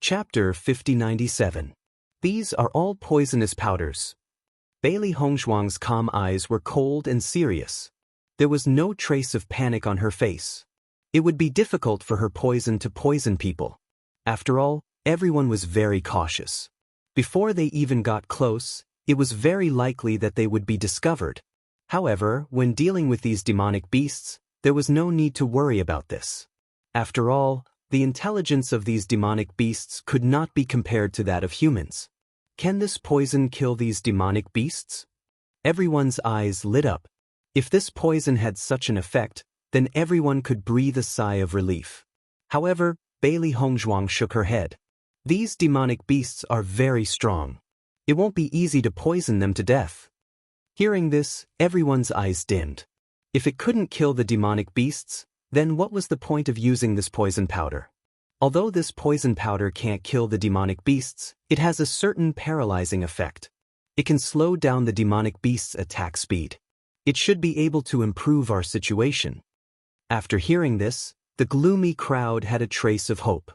Chapter 5097. These are all poisonous powders. Bailey Hongzhuang's calm eyes were cold and serious. There was no trace of panic on her face. It would be difficult for her poison to poison people. After all, everyone was very cautious. Before they even got close, it was very likely that they would be discovered. However, when dealing with these demonic beasts, there was no need to worry about this. After all, the intelligence of these demonic beasts could not be compared to that of humans. Can this poison kill these demonic beasts? Everyone's eyes lit up. If this poison had such an effect, then everyone could breathe a sigh of relief. However, Bailey Hongzhuang shook her head. These demonic beasts are very strong. It won't be easy to poison them to death. Hearing this, everyone's eyes dimmed. If it couldn't kill the demonic beasts, then what was the point of using this poison powder? Although this poison powder can't kill the demonic beasts, it has a certain paralyzing effect. It can slow down the demonic beasts' attack speed. It should be able to improve our situation. After hearing this, the gloomy crowd had a trace of hope.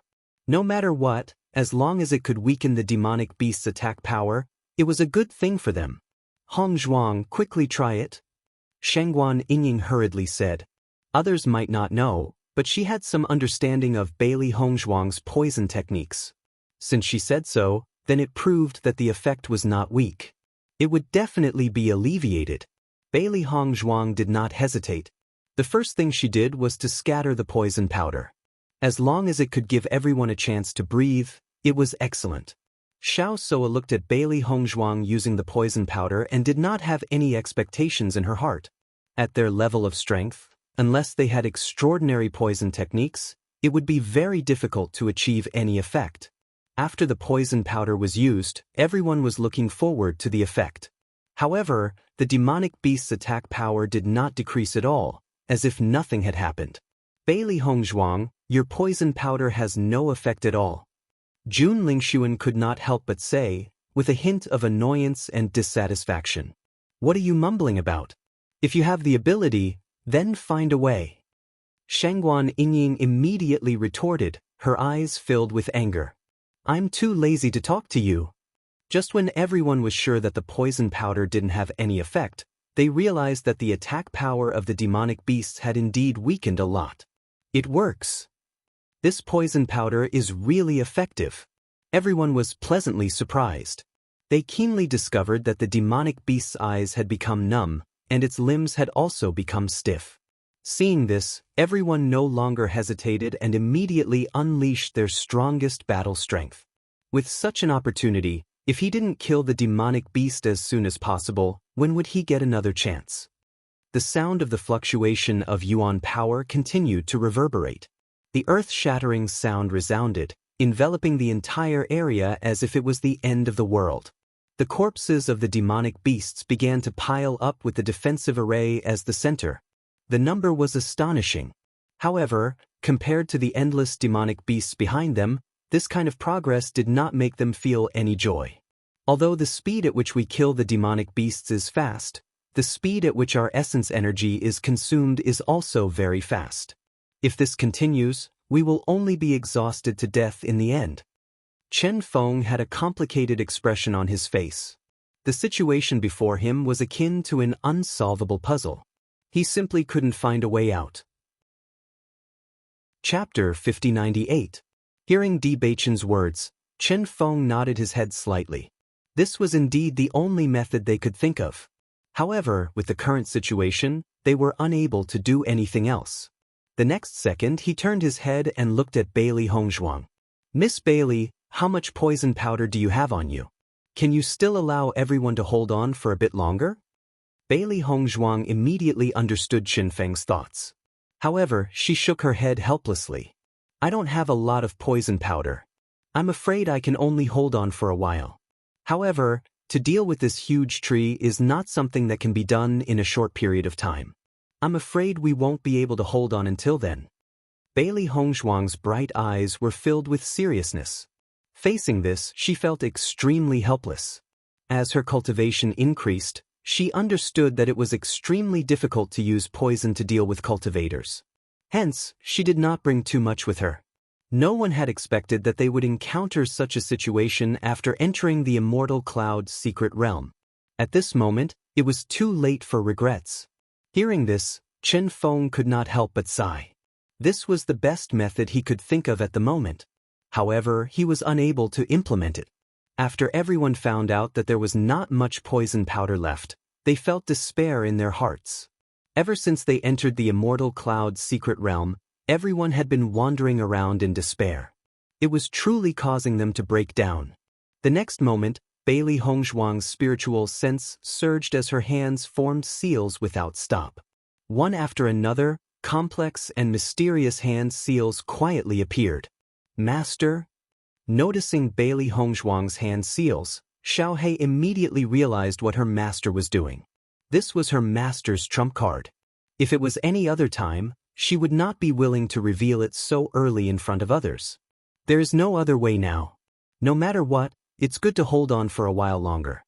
No matter what, as long as it could weaken the demonic beast's attack power, it was a good thing for them. Hongzhuang, quickly try it. Shengguan Yingying hurriedly said. Others might not know, but she had some understanding of Bailey Hongzhuang's poison techniques. Since she said so, then it proved that the effect was not weak. It would definitely be alleviated. Bailey Hongzhuang did not hesitate. The first thing she did was to scatter the poison powder. As long as it could give everyone a chance to breathe, it was excellent. Xiao Soa looked at Bailey Hongzhuang using the poison powder and did not have any expectations in her heart. At their level of strength, unless they had extraordinary poison techniques, it would be very difficult to achieve any effect. After the poison powder was used, everyone was looking forward to the effect. However, the demonic beast's attack power did not decrease at all, as if nothing had happened. Bailey Hongzhuang, your poison powder has no effect at all. Jun Lingshuan could not help but say, with a hint of annoyance and dissatisfaction. What are you mumbling about? If you have the ability, then find a way. Shengguan Yingying immediately retorted, her eyes filled with anger. I'm too lazy to talk to you. Just when everyone was sure that the poison powder didn't have any effect, they realized that the attack power of the demonic beasts had indeed weakened a lot. It works. This poison powder is really effective. Everyone was pleasantly surprised. They keenly discovered that the demonic beast's eyes had become numb, and its limbs had also become stiff. Seeing this, everyone no longer hesitated and immediately unleashed their strongest battle strength. With such an opportunity, if he didn't kill the demonic beast as soon as possible, when would he get another chance? The sound of the fluctuation of yuan power continued to reverberate. The earth-shattering sound resounded, enveloping the entire area as if it was the end of the world. The corpses of the demonic beasts began to pile up with the defensive array as the center. The number was astonishing. However, compared to the endless demonic beasts behind them, this kind of progress did not make them feel any joy. Although the speed at which we kill the demonic beasts is fast, the speed at which our essence energy is consumed is also very fast. If this continues, we will only be exhausted to death in the end. Chen Feng had a complicated expression on his face. The situation before him was akin to an unsolvable puzzle. He simply couldn't find a way out. Chapter 5098. Hearing Bewitching's words, Chen Feng nodded his head slightly. This was indeed the only method they could think of. However, with the current situation, they were unable to do anything else. The next second he turned his head and looked at Bailey Hongzhuang. Miss Bailey, how much poison powder do you have on you? Can you still allow everyone to hold on for a bit longer? Bailey Hongzhuang immediately understood Chen Feng's thoughts. However, she shook her head helplessly. I don't have a lot of poison powder. I'm afraid I can only hold on for a while. However, to deal with this huge tree is not something that can be done in a short period of time. I'm afraid we won't be able to hold on until then. Bailey Hongzhuang's bright eyes were filled with seriousness. Facing this, she felt extremely helpless. As her cultivation increased, she understood that it was extremely difficult to use poison to deal with cultivators. Hence, she did not bring too much with her. No one had expected that they would encounter such a situation after entering the immortal cloud's secret realm. At this moment, it was too late for regrets. Hearing this, Chen Feng could not help but sigh. This was the best method he could think of at the moment. However, he was unable to implement it. After everyone found out that there was not much poison powder left, they felt despair in their hearts. Ever since they entered the immortal cloud's secret realm, everyone had been wandering around in despair. It was truly causing them to break down. The next moment, Bailey Hongzhuang's spiritual sense surged as her hands formed seals without stop. One after another, complex and mysterious hand seals quietly appeared. Master? Noticing Bailey Hongzhuang's hand seals, Xiaohei immediately realized what her master was doing. This was her master's trump card. If it was any other time, she would not be willing to reveal it so early in front of others. There is no other way now. No matter what, it's good to hold on for a while longer.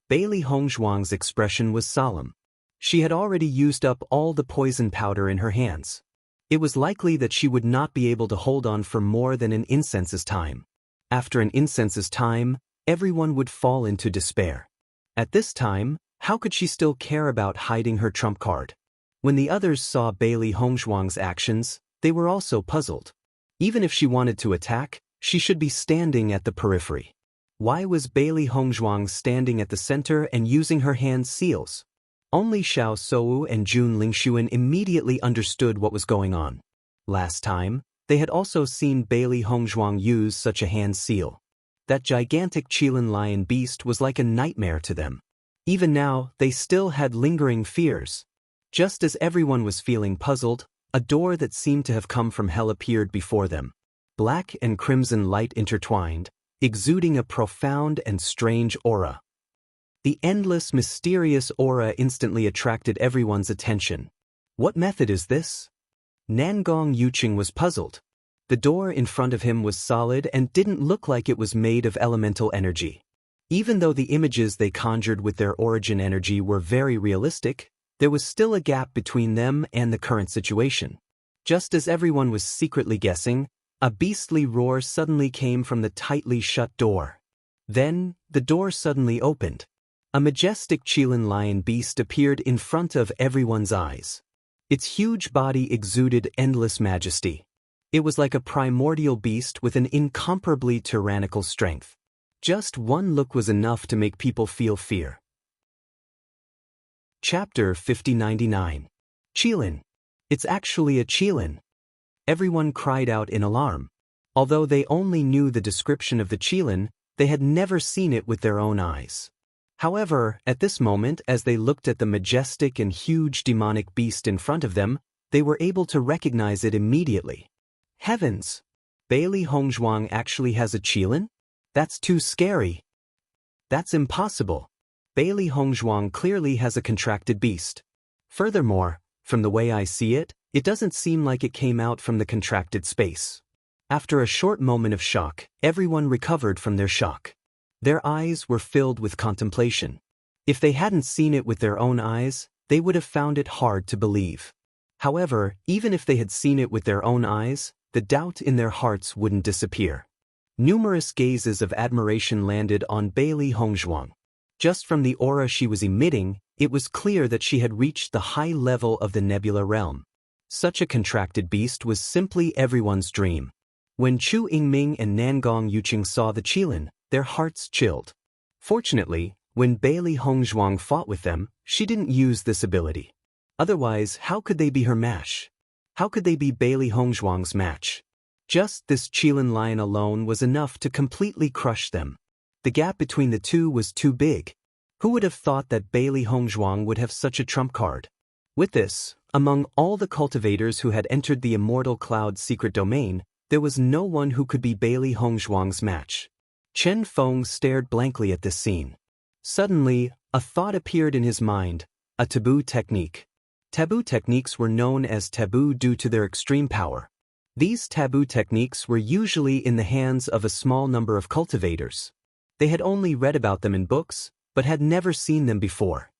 Bailey Hongzhuang's expression was solemn. She had already used up all the poison powder in her hands. It was likely that she would not be able to hold on for more than an incense's time. After an incense's time, everyone would fall into despair. At this time, how could she still care about hiding her trump card? When the others saw Bailey Hongzhuang's actions, they were also puzzled. Even if she wanted to attack, she should be standing at the periphery. Why was Bailey Hongzhuang standing at the center and using her hand seals? Only Xiao Sou and Jun Lingxuan immediately understood what was going on. Last time, they had also seen Bailey Hongzhuang use such a hand seal. That gigantic Qilin lion beast was like a nightmare to them. Even now, they still had lingering fears. Just as everyone was feeling puzzled, a door that seemed to have come from hell appeared before them. Black and crimson light intertwined, exuding a profound and strange aura. The endless, mysterious aura instantly attracted everyone's attention. What method is this? Nangong Yuqing was puzzled. The door in front of him was solid and didn't look like it was made of elemental energy. Even though the images they conjured with their origin energy were very realistic, there was still a gap between them and the current situation. Just as everyone was secretly guessing, a beastly roar suddenly came from the tightly shut door. Then, the door suddenly opened. A majestic Qilin lion beast appeared in front of everyone's eyes. Its huge body exuded endless majesty. It was like a primordial beast with an incomparably tyrannical strength. Just one look was enough to make people feel fear. Chapter 5099. Qilin. It's actually a Qilin. Everyone cried out in alarm. Although they only knew the description of the Qilin, they had never seen it with their own eyes. However, at this moment, as they looked at the majestic and huge demonic beast in front of them, they were able to recognize it immediately. Heavens! Bailey Hongzhuang actually has a Qilin? That's too scary. That's impossible. Bailey Hongzhuang clearly has a contracted beast. Furthermore, from the way I see it, it doesn't seem like it came out from the contracted space. After a short moment of shock, everyone recovered from their shock. Their eyes were filled with contemplation. If they hadn't seen it with their own eyes, they would have found it hard to believe. However, even if they had seen it with their own eyes, the doubt in their hearts wouldn't disappear. Numerous gazes of admiration landed on Bailey Hongzhuang. Just from the aura she was emitting, it was clear that she had reached the high level of the nebula realm. Such a contracted beast was simply everyone's dream. When Chu Yingming and Nangong Yuqing saw the Qilin, their hearts chilled. Fortunately, when Bailey Hongzhuang fought with them, she didn't use this ability. Otherwise, how could they be her match? How could they be Bailey Hongzhuang's match? Just this Qilin lion alone was enough to completely crush them. The gap between the two was too big. Who would have thought that Bailey Hongzhuang would have such a trump card? With this, among all the cultivators who had entered the immortal cloud's secret domain, there was no one who could be Bailey Hongzhuang's match. Chen Feng stared blankly at this scene. Suddenly, a thought appeared in his mind, a taboo technique. Taboo techniques were known as taboo due to their extreme power. These taboo techniques were usually in the hands of a small number of cultivators. They had only read about them in books, but had never seen them before.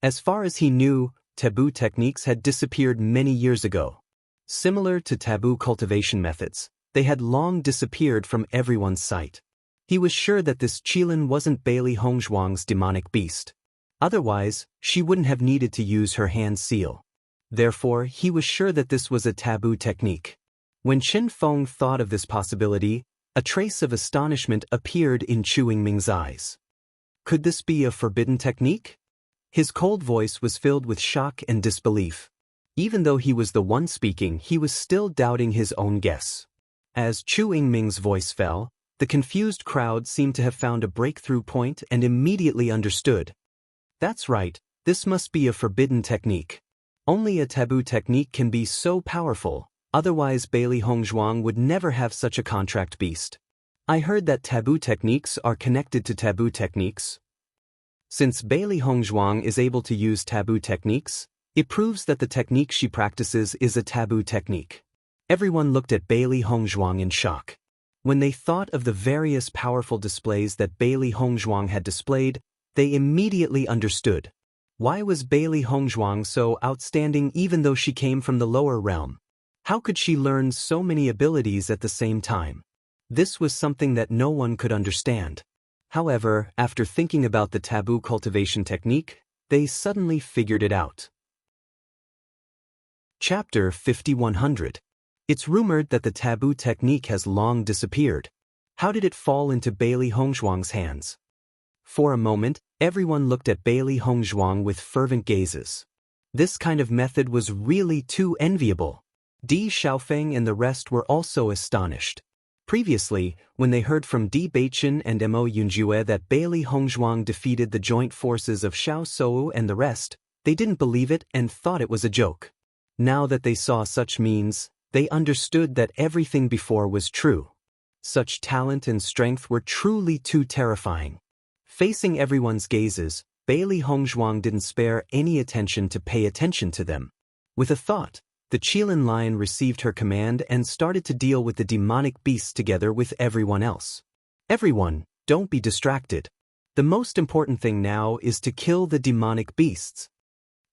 As far as he knew, taboo techniques had disappeared many years ago. Similar to taboo cultivation methods, They had long disappeared from everyone's sight. He was sure that this Qilin wasn't Bailey Hongzhuang's demonic beast. Otherwise, she wouldn't have needed to use her hand seal. Therefore, he was sure that this was a taboo technique. When Chen Feng thought of this possibility, a trace of astonishment appeared in Chu Yingming's eyes. Could this be a forbidden technique? His cold voice was filled with shock and disbelief. Even though he was the one speaking, he was still doubting his own guess. As Chu Yingming's voice fell, the confused crowd seemed to have found a breakthrough point and immediately understood. That's right, this must be a forbidden technique. Only a taboo technique can be so powerful, otherwise Bailey Hongzhuang would never have such a contract beast. I heard that taboo techniques are connected to taboo techniques. Since Bailey Hongzhuang is able to use taboo techniques, it proves that the technique she practices is a taboo technique. Everyone looked at Bailey Hongzhuang in shock. When they thought of the various powerful displays that Bailey Hongzhuang had displayed, they immediately understood. Why was Bailey Hongzhuang so outstanding even though she came from the lower realm? How could she learn so many abilities at the same time? This was something that no one could understand. However, after thinking about the taboo cultivation technique, they suddenly figured it out. Chapter 5100. It's rumored that the taboo technique has long disappeared. How did it fall into Bailey Hongzhuang's hands? For a moment, everyone looked at Bailey Hongzhuang with fervent gazes. This kind of method was really too enviable. Di Xiaofeng and the rest were also astonished. Previously, when they heard from Di Beichen and Mo Yunjue that Bailey Hongzhuang defeated the joint forces of Xiao Sou and the rest, they didn't believe it and thought it was a joke. Now that they saw such means, they understood that everything before was true. Such talent and strength were truly too terrifying. Facing everyone's gazes, Bailey Hongzhuang didn't spare any attention to pay attention to them. With a thought, the Qilin lion received her command and started to deal with the demonic beasts together with everyone else. Everyone, don't be distracted. The most important thing now is to kill the demonic beasts.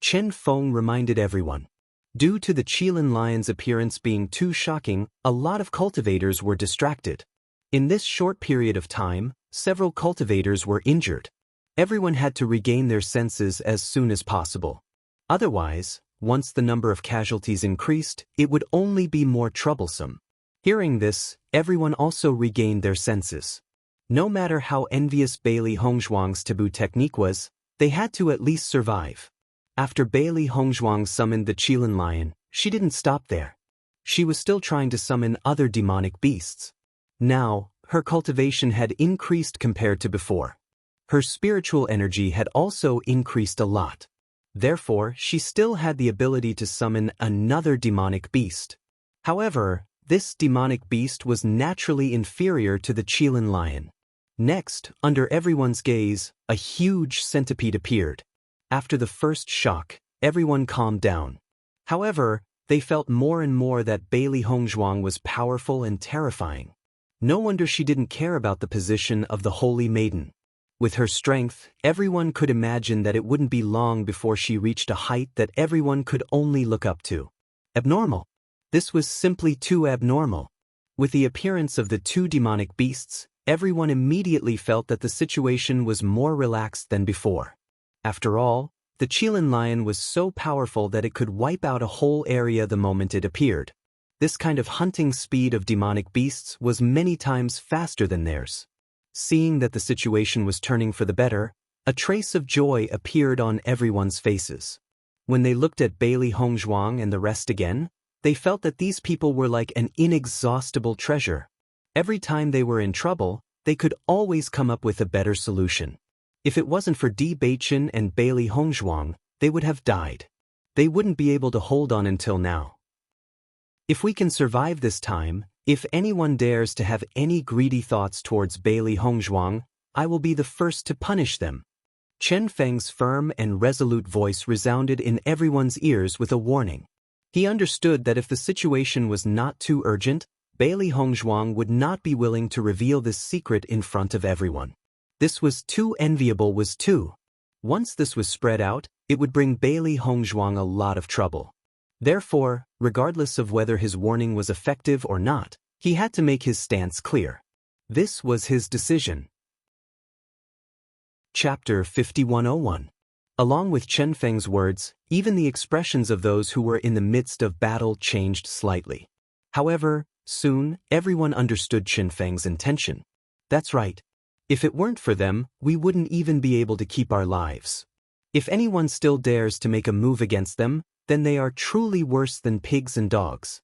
Chen Feng reminded everyone. Due to the Qilin lion's appearance being too shocking, a lot of cultivators were distracted. In this short period of time, several cultivators were injured. Everyone had to regain their senses as soon as possible. Otherwise, once the number of casualties increased, it would only be more troublesome. Hearing this, everyone also regained their senses. No matter how envious Bailey Hongzhuang's taboo technique was, they had to at least survive. After Bailey Hongzhuang summoned the Qilin lion, she didn't stop there. She was still trying to summon other demonic beasts. Now, her cultivation had increased compared to before. Her spiritual energy had also increased a lot. Therefore, she still had the ability to summon another demonic beast. However, this demonic beast was naturally inferior to the Qilin lion. Next, under everyone's gaze, a huge centipede appeared. After the first shock, everyone calmed down. However, they felt more and more that Bailey Hongzhuang was powerful and terrifying. No wonder she didn't care about the position of the Holy Maiden. With her strength, everyone could imagine that it wouldn't be long before she reached a height that everyone could only look up to. Abnormal. This was simply too abnormal. With the appearance of the two demonic beasts, everyone immediately felt that the situation was more relaxed than before. After all, the Qilin lion was so powerful that it could wipe out a whole area the moment it appeared. This kind of hunting speed of demonic beasts was many times faster than theirs. Seeing that the situation was turning for the better, a trace of joy appeared on everyone's faces. When they looked at Bailey Hongzhuang and the rest again, they felt that these people were like an inexhaustible treasure. Every time they were in trouble, they could always come up with a better solution. If it wasn't for Di Beichen and Bailey Hongzhuang, they would have died. They wouldn't be able to hold on until now. If we can survive this time, if anyone dares to have any greedy thoughts towards Bailey Hongzhuang, I will be the first to punish them. Chen Feng's firm and resolute voice resounded in everyone's ears with a warning. He understood that if the situation was not too urgent, Bailey Hongzhuang would not be willing to reveal this secret in front of everyone. This was too enviable Once this was spread out, it would bring Bailey Hongzhuang a lot of trouble. Therefore, regardless of whether his warning was effective or not, He had to make his stance clear. This was his decision. Chapter 5101. Along with Chen Feng's words, even the expressions of those who were in the midst of battle changed slightly. However, soon, everyone understood Chen Feng's intention. That's right. If it weren't for them, we wouldn't even be able to keep our lives. If anyone still dares to make a move against them, then they are truly worse than pigs and dogs.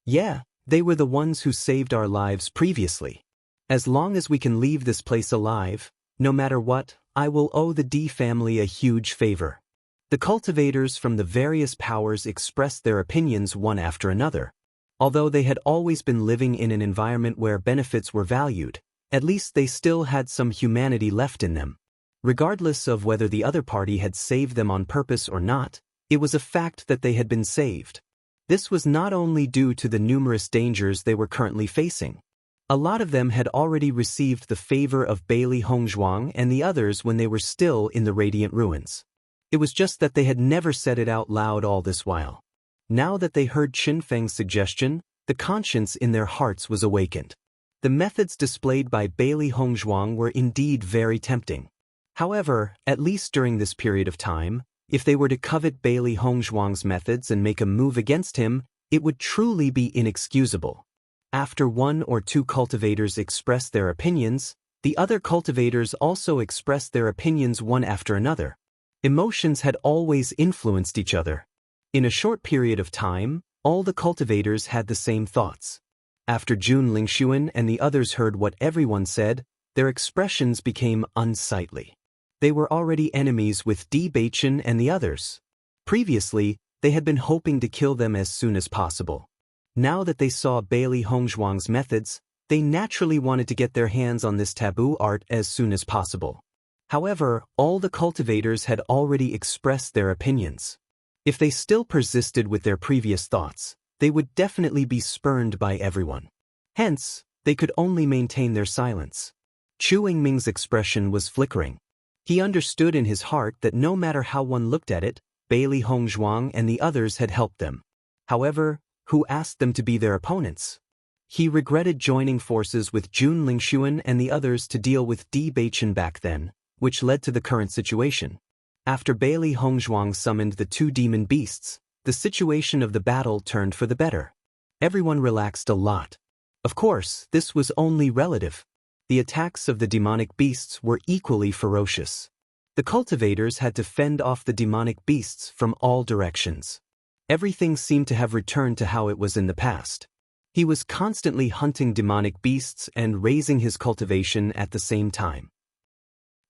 Yeah, they were the ones who saved our lives previously. As long as we can leave this place alive, no matter what, I will owe the D family a huge favor. The cultivators from the various powers expressed their opinions one after another. Although they had always been living in an environment where benefits were valued, at least they still had some humanity left in them. Regardless of whether the other party had saved them on purpose or not, it was a fact that they had been saved. This was not only due to the numerous dangers they were currently facing. A lot of them had already received the favor of Bailey Hongzhuang and the others when they were still in the Radiant Ruins. It was just that they had never said it out loud all this while. Now that they heard Chen Feng's suggestion, the conscience in their hearts was awakened. The methods displayed by Bailey Hongzhuang were indeed very tempting. However, at least during this period of time, if they were to covet Bailey Hongzhuang's methods and make a move against him, it would truly be inexcusable. After one or two cultivators expressed their opinions, the other cultivators also expressed their opinions one after another. Emotions had always influenced each other. In a short period of time, all the cultivators had the same thoughts. After Jun Lingxuan and the others heard what everyone said, their expressions became unsightly. They were already enemies with Bewitching and the others. Previously, they had been hoping to kill them as soon as possible. Now that they saw Bailey Hongzhuang's methods, they naturally wanted to get their hands on this taboo art as soon as possible. However, all the cultivators had already expressed their opinions. If they still persisted with their previous thoughts, they would definitely be spurned by everyone. Hence, they could only maintain their silence. Chu Yingming's expression was flickering. He understood in his heart that no matter how one looked at it, Bailey Hongzhuang and the others had helped them. However, who asked them to be their opponents? He regretted joining forces with Jun Lingxuan and the others to deal with Bewitching back then, which led to the current situation. After Bailey Hongzhuang summoned the two demon beasts, the situation of the battle turned for the better. Everyone relaxed a lot. Of course, this was only relative. The attacks of the demonic beasts were equally ferocious. The cultivators had to fend off the demonic beasts from all directions. Everything seemed to have returned to how it was in the past. He was constantly hunting demonic beasts and raising his cultivation at the same time.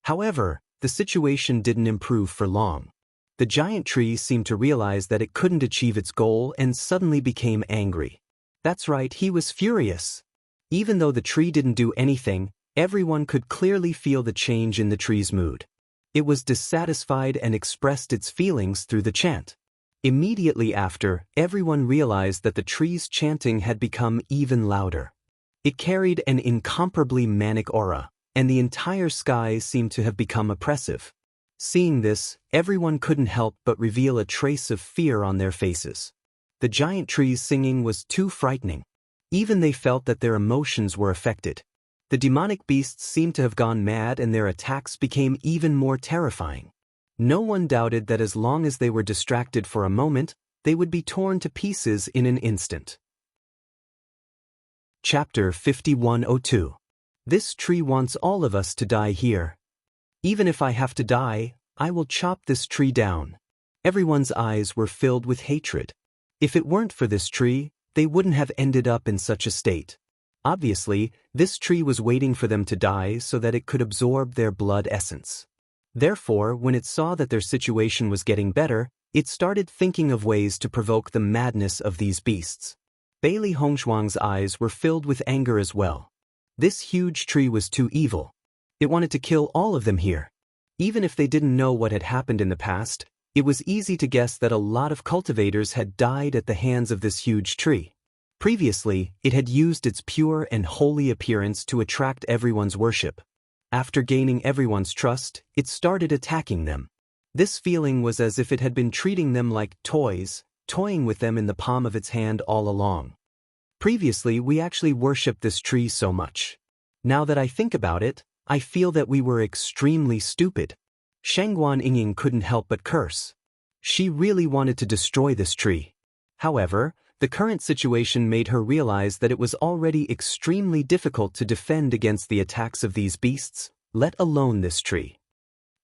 However, the situation didn't improve for long. The giant tree seemed to realize that it couldn't achieve its goal and suddenly became angry. That's right, he was furious. Even though the tree didn't do anything, everyone could clearly feel the change in the tree's mood. It was dissatisfied and expressed its feelings through the chant. Immediately after, everyone realized that the tree's chanting had become even louder. It carried an incomparably manic aura, and the entire sky seemed to have become oppressive. Seeing this, everyone couldn't help but reveal a trace of fear on their faces. The giant tree's singing was too frightening. Even they felt that their emotions were affected. The demonic beasts seemed to have gone mad and their attacks became even more terrifying. No one doubted that as long as they were distracted for a moment, they would be torn to pieces in an instant. Chapter 5102. This tree wants all of us to die here. Even if I have to die, I will chop this tree down. Everyone's eyes were filled with hatred. If it weren't for this tree, they wouldn't have ended up in such a state. Obviously, this tree was waiting for them to die so that it could absorb their blood essence. Therefore, when it saw that their situation was getting better, it started thinking of ways to provoke the madness of these beasts. Bailey Hongzhuang's eyes were filled with anger as well. This huge tree was too evil. It wanted to kill all of them here. Even if they didn't know what had happened in the past, it was easy to guess that a lot of cultivators had died at the hands of this huge tree. Previously, it had used its pure and holy appearance to attract everyone's worship. After gaining everyone's trust, it started attacking them. This feeling was as if it had been treating them like toys, toying with them in the palm of its hand all along. Previously, we actually worshipped this tree so much. Now that I think about it, I feel that we were extremely stupid. Shangguan Yingying couldn't help but curse. She really wanted to destroy this tree. However, the current situation made her realize that it was already extremely difficult to defend against the attacks of these beasts, let alone this tree.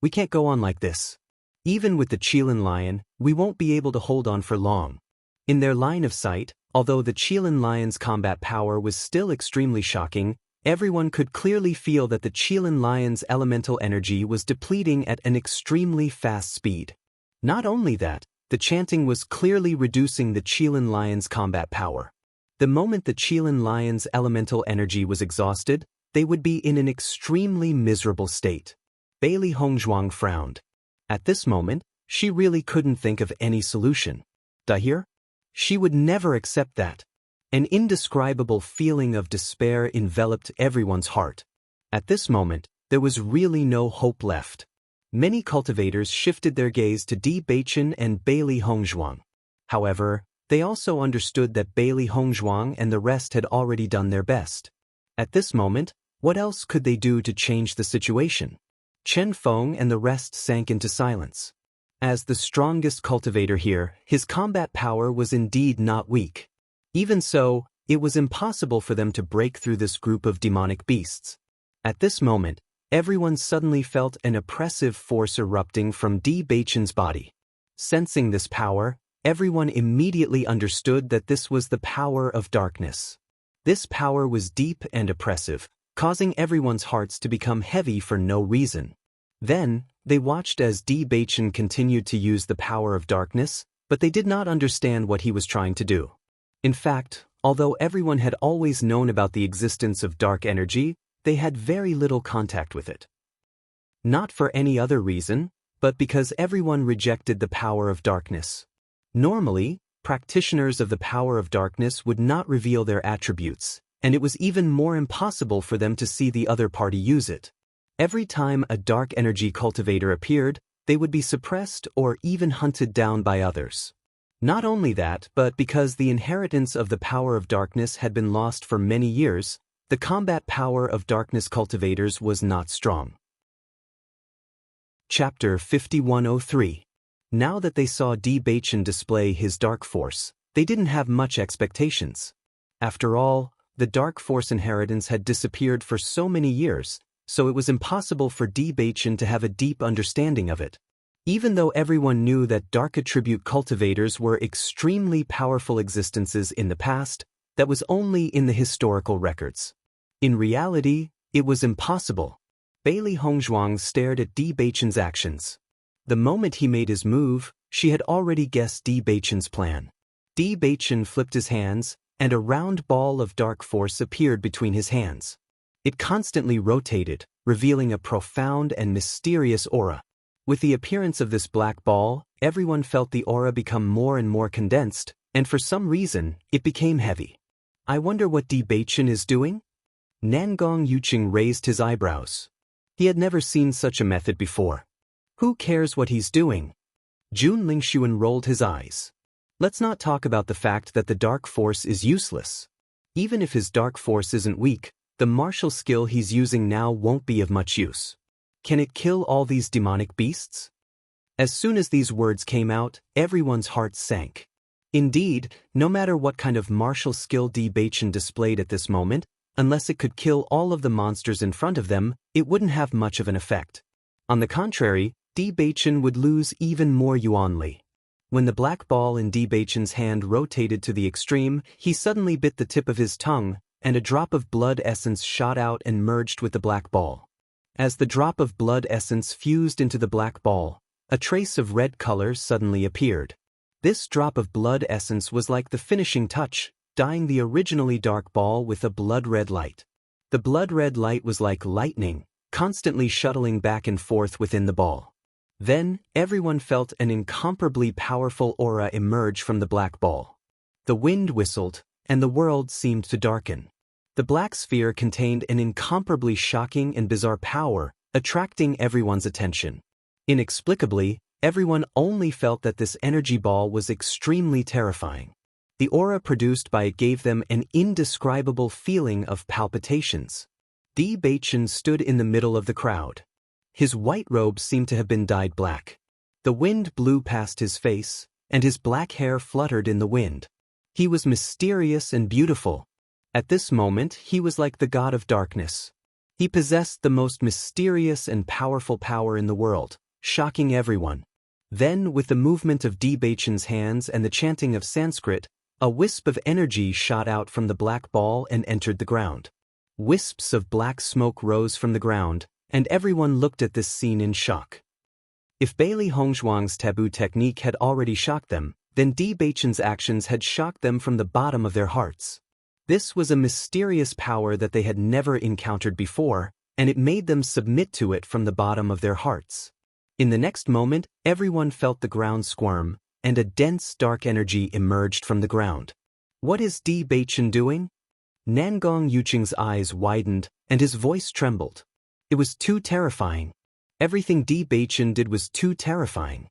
We can't go on like this. Even with the Qilin lion, we won't be able to hold on for long. In their line of sight, although the Qilin lion's combat power was still extremely shocking, everyone could clearly feel that the Qilin lion's elemental energy was depleting at an extremely fast speed. Not only that, the chanting was clearly reducing the Qilin lion's combat power. The moment the Qilin lion's elemental energy was exhausted, they would be in an extremely miserable state. Bailey Hongzhuang frowned. At this moment, she really couldn't think of any solution. Dahir? She would never accept that. An indescribable feeling of despair enveloped everyone's heart. At this moment, there was really no hope left. Many cultivators shifted their gaze to Bewitching and Bailey Hongzhuang. However, they also understood that Bailey Hongzhuang and the rest had already done their best. At this moment, what else could they do to change the situation? Chen Feng and the rest sank into silence. As the strongest cultivator here, his combat power was indeed not weak. Even so, it was impossible for them to break through this group of demonic beasts. At this moment, everyone suddenly felt an oppressive force erupting from Bewitching's body. Sensing this power, everyone immediately understood that this was the power of darkness. This power was deep and oppressive, causing everyone's hearts to become heavy for no reason. Then, they watched as Bewitching continued to use the power of darkness, but they did not understand what he was trying to do. In fact, although everyone had always known about the existence of dark energy, they had very little contact with it. Not for any other reason, but because everyone rejected the power of darkness. Normally, practitioners of the power of darkness would not reveal their attributes, and it was even more impossible for them to see the other party use it. Every time a dark energy cultivator appeared, they would be suppressed or even hunted down by others. Not only that, but because the inheritance of the power of darkness had been lost for many years, the combat power of darkness cultivators was not strong. Chapter 5103. Now that they saw Bewitching display his dark force, they didn't have much expectations. After all, the dark force inheritance had disappeared for so many years, so it was impossible for Bewitching to have a deep understanding of it. Even though everyone knew that dark attribute cultivators were extremely powerful existences in the past, that was only in the historical records. In reality, it was impossible. Bailey Hongzhuang stared at Bewitching's actions. The moment he made his move, she had already guessed Bewitching's plan. Bewitching flipped his hands, and a round ball of dark force appeared between his hands. It constantly rotated, revealing a profound and mysterious aura. With the appearance of this black ball, everyone felt the aura become more and more condensed, and for some reason, it became heavy. I wonder what Bewitching is doing? Nangong Yuqing raised his eyebrows. He had never seen such a method before. Who cares what he's doing? Jun Lingshuan rolled his eyes. Let's not talk about the fact that the dark force is useless. Even if his dark force isn't weak, the martial skill he's using now won't be of much use. Can it kill all these demonic beasts? As soon as these words came out, everyone's hearts sank. Indeed, no matter what kind of martial skill Bewitching displayed at this moment, unless it could kill all of the monsters in front of them, it wouldn't have much of an effect. On the contrary, Bewitching would lose even more Yuanli. When the black ball in Bewitching's hand rotated to the extreme, he suddenly bit the tip of his tongue, and a drop of blood essence shot out and merged with the black ball. As the drop of blood essence fused into the black ball, a trace of red color suddenly appeared. This drop of blood essence was like the finishing touch, dyeing the originally dark ball with a blood-red light. The blood-red light was like lightning, constantly shuttling back and forth within the ball. Then, everyone felt an incomparably powerful aura emerge from the black ball. The wind whistled, and the world seemed to darken. The black sphere contained an incomparably shocking and bizarre power, attracting everyone's attention. Inexplicably, everyone only felt that this energy ball was extremely terrifying. The aura produced by it gave them an indescribable feeling of palpitations. Bewitching stood in the middle of the crowd. His white robe seemed to have been dyed black. The wind blew past his face, and his black hair fluttered in the wind. He was mysterious and beautiful. At this moment, he was like the god of darkness. He possessed the most mysterious and powerful power in the world, shocking everyone. Then, with the movement of Bewitching's hands and the chanting of Sanskrit, a wisp of energy shot out from the black ball and entered the ground. Wisps of black smoke rose from the ground, and everyone looked at this scene in shock. If Bailey Hongzhuang's taboo technique had already shocked them, then Bewitching's actions had shocked them from the bottom of their hearts. This was a mysterious power that they had never encountered before, and it made them submit to it from the bottom of their hearts. In the next moment, everyone felt the ground squirm, and a dense dark energy emerged from the ground. What is Bewitching doing? Nangong Yuqing's eyes widened, and his voice trembled. It was too terrifying. Everything Bewitching did was too terrifying.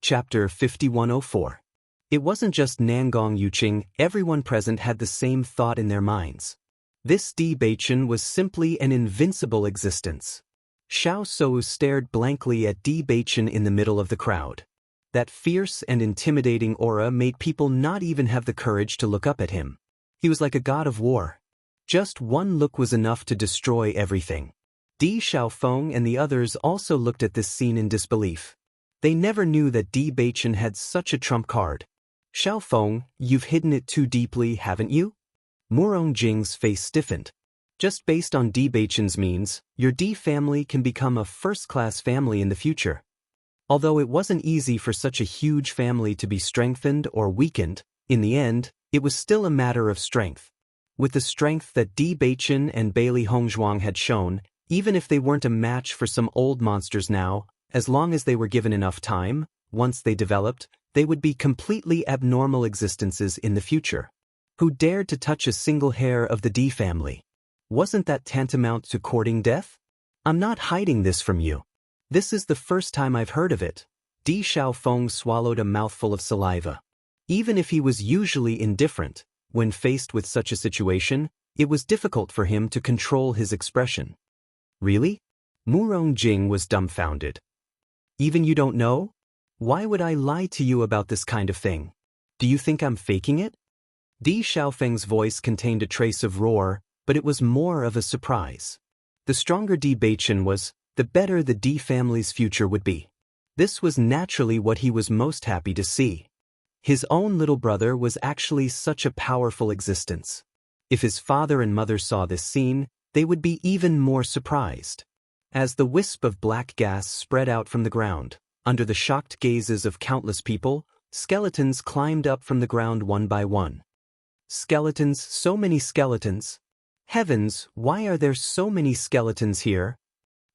Chapter 5104. It wasn't just Nangong Yuqing, everyone present had the same thought in their minds. This Bewitching was simply an invincible existence. Xiao Sou stared blankly at Bewitching in the middle of the crowd. That fierce and intimidating aura made people not even have the courage to look up at him. He was like a god of war. Just one look was enough to destroy everything. Di Xiaofeng and the others also looked at this scene in disbelief. They never knew that Bewitching had such a trump card. Xiaofeng, you've hidden it too deeply, haven't you? Murong Jing's face stiffened. Just based on Bewitching's means, your D family can become a first-class family in the future. Although it wasn't easy for such a huge family to be strengthened or weakened, in the end, it was still a matter of strength. With the strength that Bewitching and Bailey Hongzhuang had shown, even if they weren't a match for some old monsters now, as long as they were given enough time, once they developed, they would be completely abnormal existences in the future. Who dared to touch a single hair of the D family? Wasn't that tantamount to courting death? I'm not hiding this from you. This is the first time I've heard of it. Di Xiaofeng swallowed a mouthful of saliva. Even if he was usually indifferent, when faced with such a situation, it was difficult for him to control his expression. Really? Murong Jing was dumbfounded. Even you don't know? Why would I lie to you about this kind of thing? Do you think I'm faking it? Di Xiaofeng's voice contained a trace of roar, but it was more of a surprise. The stronger Bewitching was, the better the D family's future would be. This was naturally what he was most happy to see. His own little brother was actually such a powerful existence. If his father and mother saw this scene, they would be even more surprised. As the wisp of black gas spread out from the ground, under the shocked gazes of countless people, skeletons climbed up from the ground one by one. Skeletons, so many skeletons. Heavens, why are there so many skeletons here?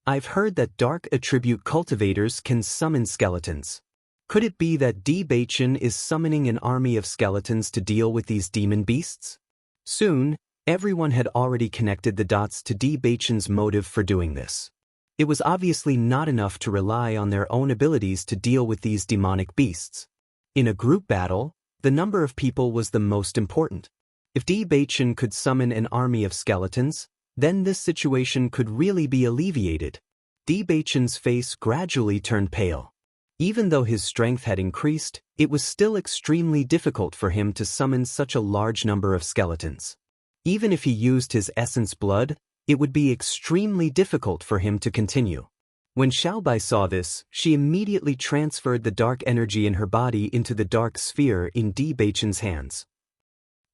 I've heard that dark attribute cultivators can summon skeletons. Could it be that Bewitching is summoning an army of skeletons to deal with these demon beasts? Soon, everyone had already connected the dots to Bewitching's motive for doing this. It was obviously not enough to rely on their own abilities to deal with these demonic beasts. In a group battle, the number of people was the most important. If Bewitching could summon an army of skeletons, then this situation could really be alleviated. Bewitching's face gradually turned pale. Even though his strength had increased, it was still extremely difficult for him to summon such a large number of skeletons. Even if he used his essence blood, it would be extremely difficult for him to continue. When Xiaobai saw this, she immediately transferred the dark energy in her body into the dark sphere in Bewitching's hands.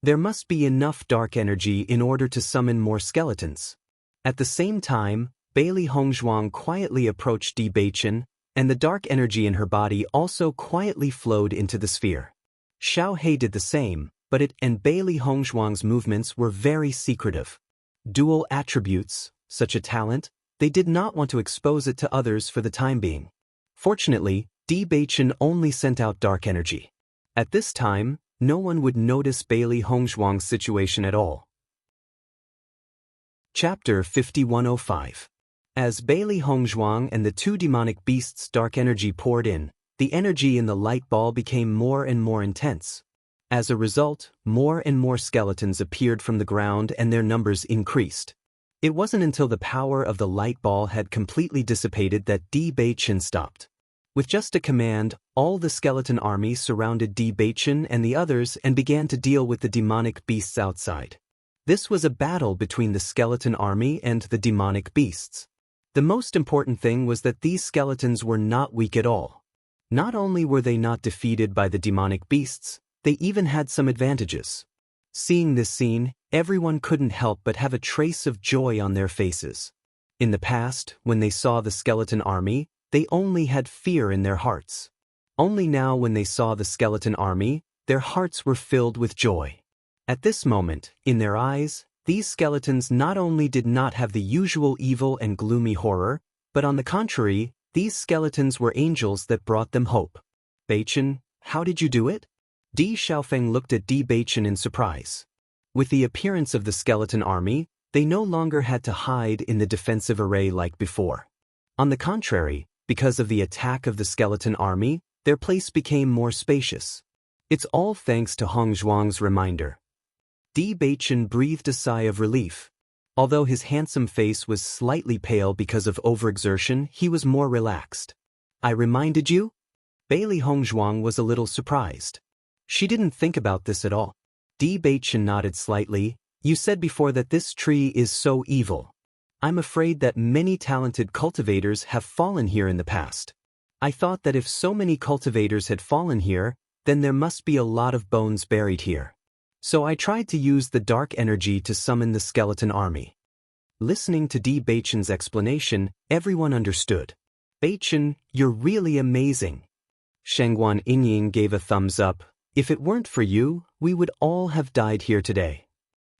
There must be enough dark energy in order to summon more skeletons. At the same time, Bailey Hongzhuang quietly approached Bewitching, and the dark energy in her body also quietly flowed into the sphere. Xiao He did the same, but it and Bailey Hongzhuang's movements were very secretive. Dual attributes, such a talent, they did not want to expose it to others for the time being. Fortunately, Bewitching only sent out dark energy. At this time, no one would notice Bailey Hongzhuang's situation at all. Chapter 5105. As Bailey Hongzhuang and the two demonic beasts' dark energy poured in, The energy in the light ball became more and more intense. As a result, more and more skeletons appeared from the ground and their numbers increased. It wasn't until the power of the light ball had completely dissipated that Bewitching stopped. With just a command, all the skeleton army surrounded Bewitching and the others and began to deal with the demonic beasts outside. This was a battle between the skeleton army and the demonic beasts. The most important thing was that these skeletons were not weak at all. Not only were they not defeated by the demonic beasts, they even had some advantages. Seeing this scene, everyone couldn't help but have a trace of joy on their faces. In the past, when they saw the skeleton army, they only had fear in their hearts. Only now when they saw the skeleton army, their hearts were filled with joy. At this moment, in their eyes, these skeletons not only did not have the usual evil and gloomy horror, but on the contrary, these skeletons were angels that brought them hope. Bewitching, how did you do it? Di Xiaofeng looked at Bewitching in surprise. With the appearance of the skeleton army, they no longer had to hide in the defensive array like before. On the contrary, because of the attack of the skeleton army, their place became more spacious. It's all thanks to Hong Zhuang's reminder. Bewitching breathed a sigh of relief. Although his handsome face was slightly pale because of overexertion, he was more relaxed. I reminded you? Bailey Hong Zhuang was a little surprised. She didn't think about this at all. Bewitching nodded slightly. You said before that this tree is so evil. I'm afraid that many talented cultivators have fallen here in the past. I thought that if so many cultivators had fallen here, then there must be a lot of bones buried here. So I tried to use the dark energy to summon the skeleton army. Listening to Bewitching's explanation, everyone understood. Bewitching, you're really amazing. Shangguan Yingying gave a thumbs up. If it weren't for you, we would all have died here today.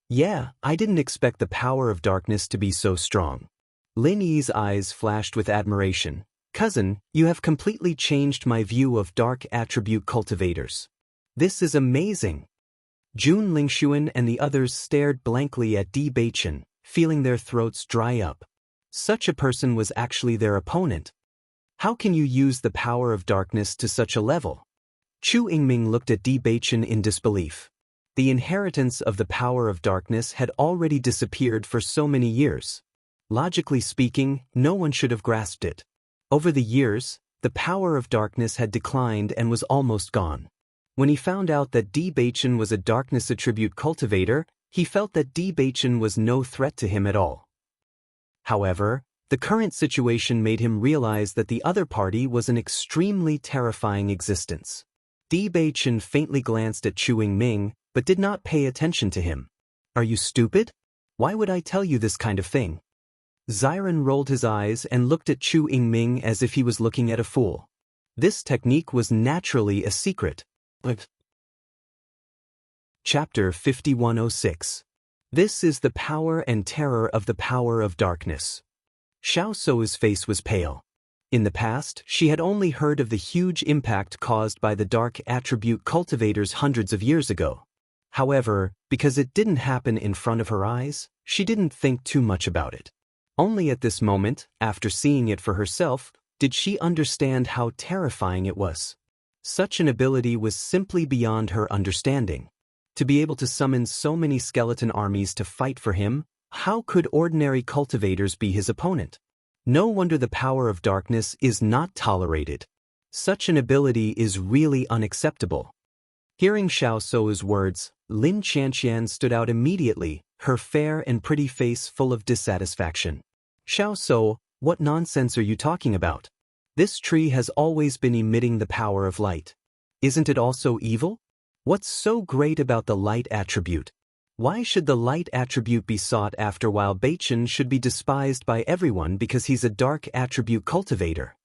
Yeah, I didn't expect the power of darkness to be so strong. Lin Yi's eyes flashed with admiration. Cousin, you have completely changed my view of dark attribute cultivators. This is amazing. Jun Lingxuan and the others stared blankly at Bewitching, feeling their throats dry up. Such a person was actually their opponent. How can you use the power of darkness to such a level? Chu Yingming looked at Bewitching in disbelief. The inheritance of the power of darkness had already disappeared for so many years. Logically speaking, no one should have grasped it. Over the years, the power of darkness had declined and was almost gone. When he found out that Bewitching was a darkness attribute cultivator, he felt that Bewitching was no threat to him at all. However, the current situation made him realize that the other party was an extremely terrifying existence. Bewitching faintly glanced at Chu Yingming, but did not pay attention to him. Are you stupid? Why would I tell you this kind of thing? Xiren rolled his eyes and looked at Chu Yingming as if he was looking at a fool. This technique was naturally a secret. Chapter 5106. This is the power and terror of the power of darkness. Xiao Sou's face was pale. In the past, she had only heard of the huge impact caused by the dark attribute cultivators hundreds of years ago. However, because it didn't happen in front of her eyes, she didn't think too much about it. Only at this moment, after seeing it for herself, did she understand how terrifying it was. Such an ability was simply beyond her understanding. To be able to summon so many skeleton armies to fight for him, how could ordinary cultivators be his opponent? No wonder the power of darkness is not tolerated. Such an ability is really unacceptable. Hearing Xiao Sou's words, Lin Qianqian stood out immediately, her fair and pretty face full of dissatisfaction. Xiao Sou, what nonsense are you talking about? This tree has always been emitting the power of light. Isn't it also evil? What's so great about the light attribute? Why should the light attribute be sought after while Bewitching should be despised by everyone because he's a dark attribute cultivator?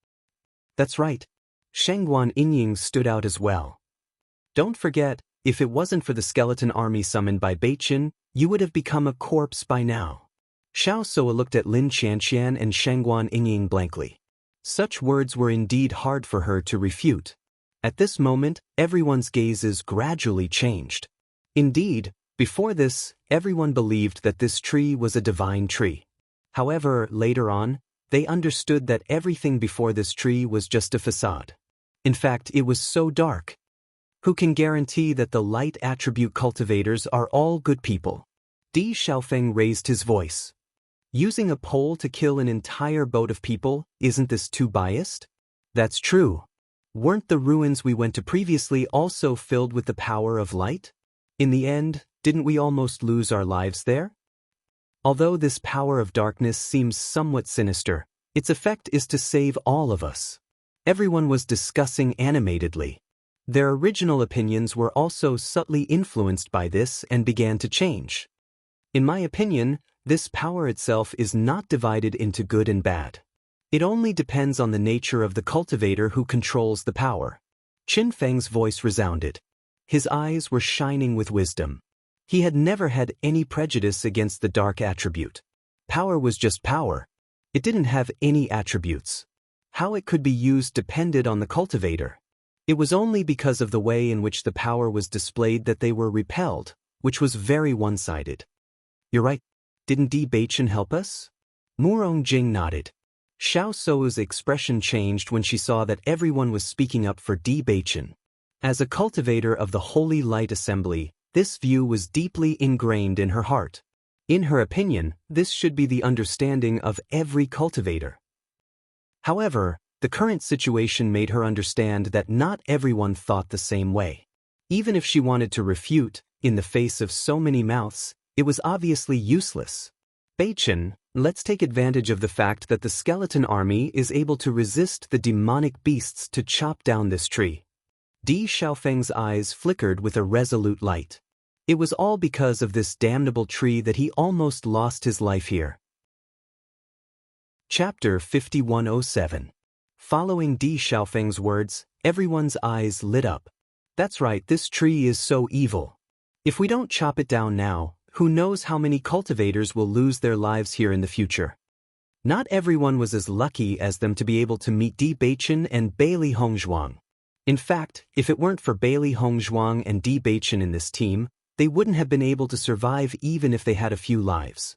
That's right. Shangguan Yingying stood out as well. Don't forget, if it wasn't for the skeleton army summoned by Bewitching, you would have become a corpse by now. Xiao Sou looked at Lin Qianqian and Shangguan Yingying blankly. Such words were indeed hard for her to refute. At this moment, everyone's gazes gradually changed. Indeed, before this, everyone believed that this tree was a divine tree. However, later on, they understood that everything before this tree was just a facade. In fact, it was so dark. Who can guarantee that the light attribute cultivators are all good people? Di Xiaofeng raised his voice. Using a pole to kill an entire boat of people, isn't this too biased? That's true. Weren't the ruins we went to previously also filled with the power of light? In the end, didn't we almost lose our lives there? Although this power of darkness seems somewhat sinister, its effect is to save all of us. Everyone was discussing animatedly. Their original opinions were also subtly influenced by this and began to change. In my opinion, this power itself is not divided into good and bad. It only depends on the nature of the cultivator who controls the power. Qin Feng's voice resounded. His eyes were shining with wisdom. He had never had any prejudice against the dark attribute. Power was just power. It didn't have any attributes. How it could be used depended on the cultivator. It was only because of the way in which the power was displayed that they were repelled, which was very one-sided. You're right. Didn't Di Baichen help us? Murong Jing nodded. Xiao Sou's expression changed when she saw that everyone was speaking up for Di Baichen. As a cultivator of the Holy Light Assembly, this view was deeply ingrained in her heart. In her opinion, this should be the understanding of every cultivator. However, the current situation made her understand that not everyone thought the same way. Even if she wanted to refute, in the face of so many mouths, it was obviously useless. Baichen, let's take advantage of the fact that the skeleton army is able to resist the demonic beasts to chop down this tree. Di Xiaofeng's eyes flickered with a resolute light. It was all because of this damnable tree that he almost lost his life here. Chapter 5107. Following Di Xiaofeng's words, everyone's eyes lit up. That's right, this tree is so evil. If we don't chop it down now, who knows how many cultivators will lose their lives here in the future. Not everyone was as lucky as them to be able to meet Di Baichen and Bailey Hongzhuang. In fact, if it weren't for Bailey Hongzhuang and Di Baichen in this team, they wouldn't have been able to survive even if they had a few lives.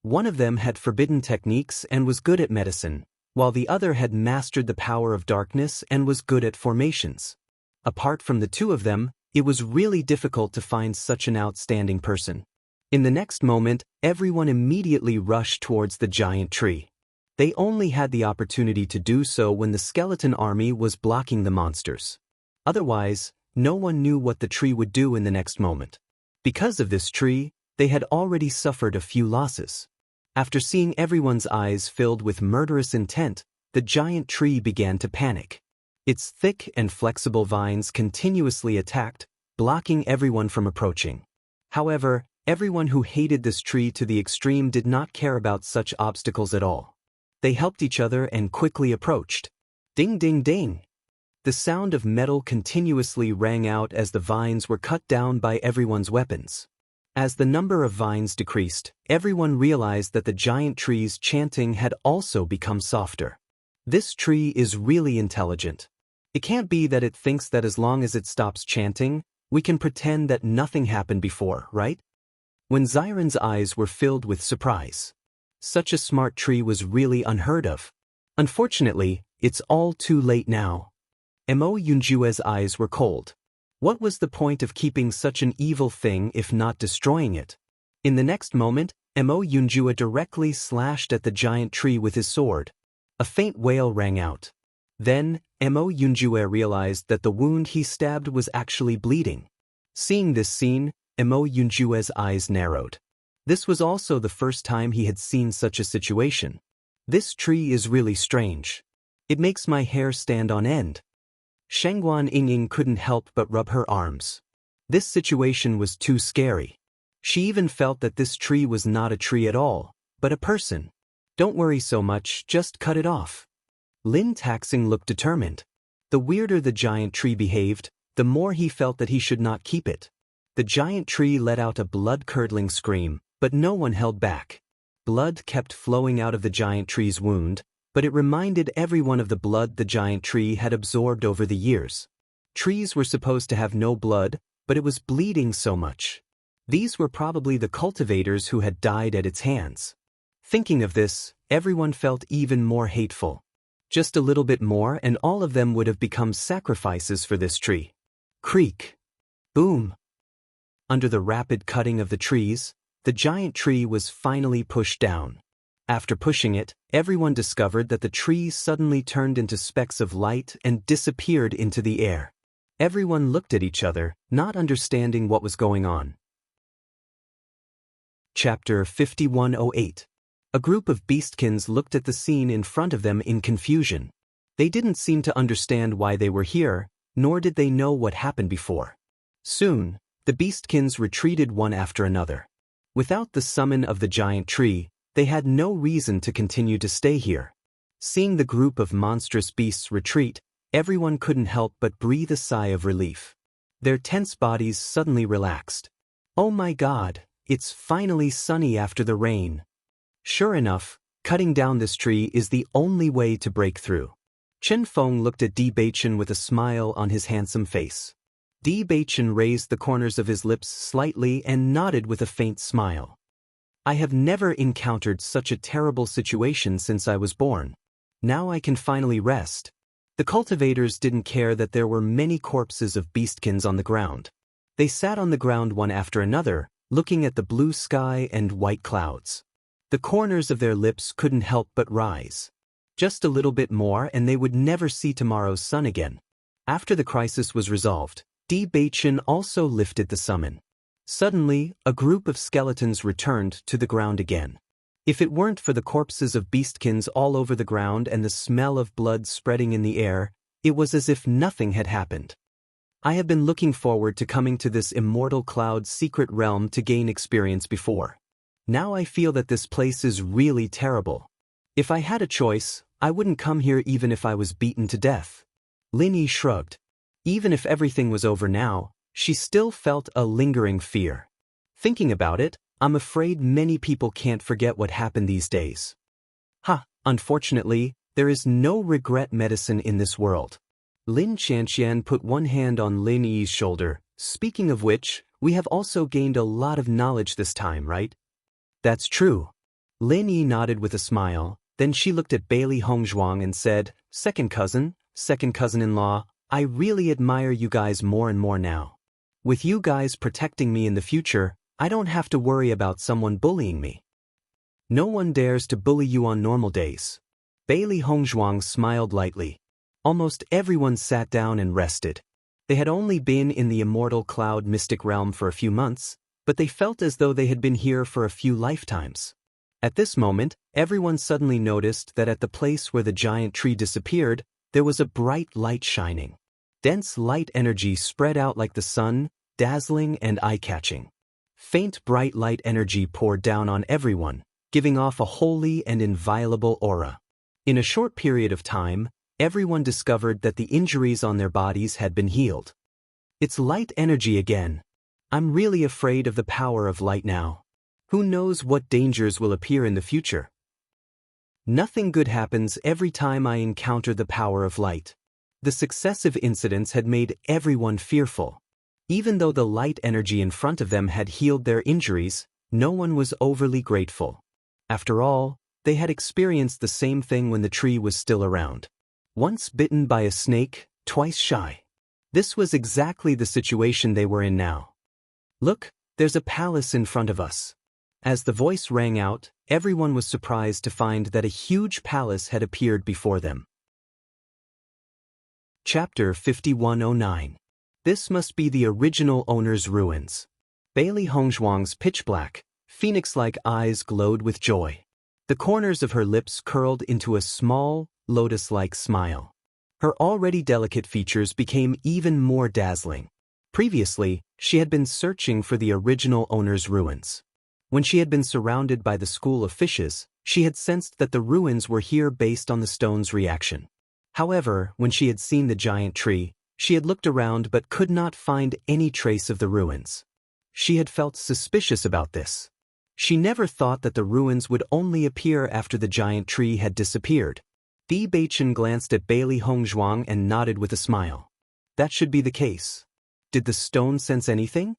One of them had forbidden techniques and was good at medicine, while the other had mastered the power of darkness and was good at formations. Apart from the two of them, it was really difficult to find such an outstanding person. In the next moment, everyone immediately rushed towards the giant tree. They only had the opportunity to do so when the skeleton army was blocking the monsters. Otherwise, no one knew what the tree would do in the next moment. Because of this tree, they had already suffered a few losses. After seeing everyone's eyes filled with murderous intent, the giant tree began to panic. Its thick and flexible vines continuously attacked, blocking everyone from approaching. However, everyone who hated this tree to the extreme did not care about such obstacles at all. They helped each other and quickly approached. Ding ding ding! The sound of metal continuously rang out as the vines were cut down by everyone's weapons. As the number of vines decreased, everyone realized that the giant tree's chanting had also become softer. This tree is really intelligent. It can't be that it thinks that as long as it stops chanting, we can pretend that nothing happened before, right? When Xiren's eyes were filled with surprise. Such a smart tree was really unheard of. Unfortunately, it's all too late now. Mo Yunjue's eyes were cold. What was the point of keeping such an evil thing if not destroying it? In the next moment, Mo Yunjue directly slashed at the giant tree with his sword. A faint wail rang out. Then, Mo Yunjue realized that the wound he stabbed was actually bleeding. Seeing this scene, Mo Yunjue's eyes narrowed. This was also the first time he had seen such a situation. This tree is really strange. It makes my hair stand on end. Shengguan Yingying couldn't help but rub her arms. This situation was too scary. She even felt that this tree was not a tree at all, but a person. Don't worry so much, just cut it off. Lin Taxing looked determined. The weirder the giant tree behaved, the more he felt that he should not keep it. The giant tree let out a blood-curdling scream, but no one held back. Blood kept flowing out of the giant tree's wound, but it reminded everyone of the blood the giant tree had absorbed over the years. Trees were supposed to have no blood, but it was bleeding so much. These were probably the cultivators who had died at its hands. Thinking of this, everyone felt even more hateful. Just a little bit more and all of them would have become sacrifices for this tree. Creak. Boom. Under the rapid cutting of the trees, the giant tree was finally pushed down. After pushing it, everyone discovered that the tree suddenly turned into specks of light and disappeared into the air. Everyone looked at each other, not understanding what was going on. Chapter 5108. A group of beastkins looked at the scene in front of them in confusion. They didn't seem to understand why they were here, nor did they know what happened before. Soon, the beastkins retreated one after another. Without the summon of the giant tree, they had no reason to continue to stay here. Seeing the group of monstrous beasts retreat, everyone couldn't help but breathe a sigh of relief. Their tense bodies suddenly relaxed. Oh my God, it's finally sunny after the rain. Sure enough, cutting down this tree is the only way to break through. Chen Feng looked at Bewitching with a smile on his handsome face. Bewitching raised the corners of his lips slightly and nodded with a faint smile. I have never encountered such a terrible situation since I was born. Now I can finally rest. The cultivators didn't care that there were many corpses of beastkins on the ground. They sat on the ground one after another, looking at the blue sky and white clouds. The corners of their lips couldn't help but rise. Just a little bit more and they would never see tomorrow's sun again. After the crisis was resolved, Bewitching also lifted the summon. Suddenly, a group of skeletons returned to the ground again. If it weren't for the corpses of beastkins all over the ground and the smell of blood spreading in the air, it was as if nothing had happened. I have been looking forward to coming to this immortal cloud secret realm to gain experience before. Now I feel that this place is really terrible. If I had a choice, I wouldn't come here even if I was beaten to death. Lin Yi shrugged. Even if everything was over now, she still felt a lingering fear. Thinking about it, I'm afraid many people can't forget what happened these days. Unfortunately, there is no regret medicine in this world. Lin Chanxian put one hand on Lin Yi's shoulder. Speaking of which, we have also gained a lot of knowledge this time, right? That's true. Lin Yi nodded with a smile, then she looked at Bailey Hongzhuang and said, second cousin-in-law, I really admire you guys more and more now. With you guys protecting me in the future, I don't have to worry about someone bullying me. No one dares to bully you on normal days. Bailey Hongzhuang smiled lightly. Almost everyone sat down and rested. They had only been in the immortal cloud mystic realm for a few months, but they felt as though they had been here for a few lifetimes. At this moment, everyone suddenly noticed that at the place where the giant tree disappeared, there was a bright light shining. Dense light energy spread out like the sun, dazzling and eye-catching. Faint bright light energy poured down on everyone, giving off a holy and inviolable aura. In a short period of time, everyone discovered that the injuries on their bodies had been healed. It's light energy again. I'm really afraid of the power of light now. Who knows what dangers will appear in the future? Nothing good happens every time I encounter the power of light. The successive incidents had made everyone fearful. Even though the light energy in front of them had healed their injuries, no one was overly grateful. After all, they had experienced the same thing when the tree was still around. Once bitten by a snake, twice shy. This was exactly the situation they were in now. Look, there's a palace in front of us. As the voice rang out, everyone was surprised to find that a huge palace had appeared before them. Chapter 5109. This must be the original owner's ruins. Bailey Hongzhuang's pitch-black, phoenix-like eyes glowed with joy. The corners of her lips curled into a small, lotus-like smile. Her already delicate features became even more dazzling. Previously, she had been searching for the original owner's ruins. When she had been surrounded by the school of fishes, she had sensed that the ruins were here based on the stone's reaction. However, when she had seen the giant tree, she had looked around but could not find any trace of the ruins. She had felt suspicious about this. She never thought that the ruins would only appear after the giant tree had disappeared. Bewitching glanced at Bailey Hongzhuang and nodded with a smile. That should be the case. Did the stone sense anything?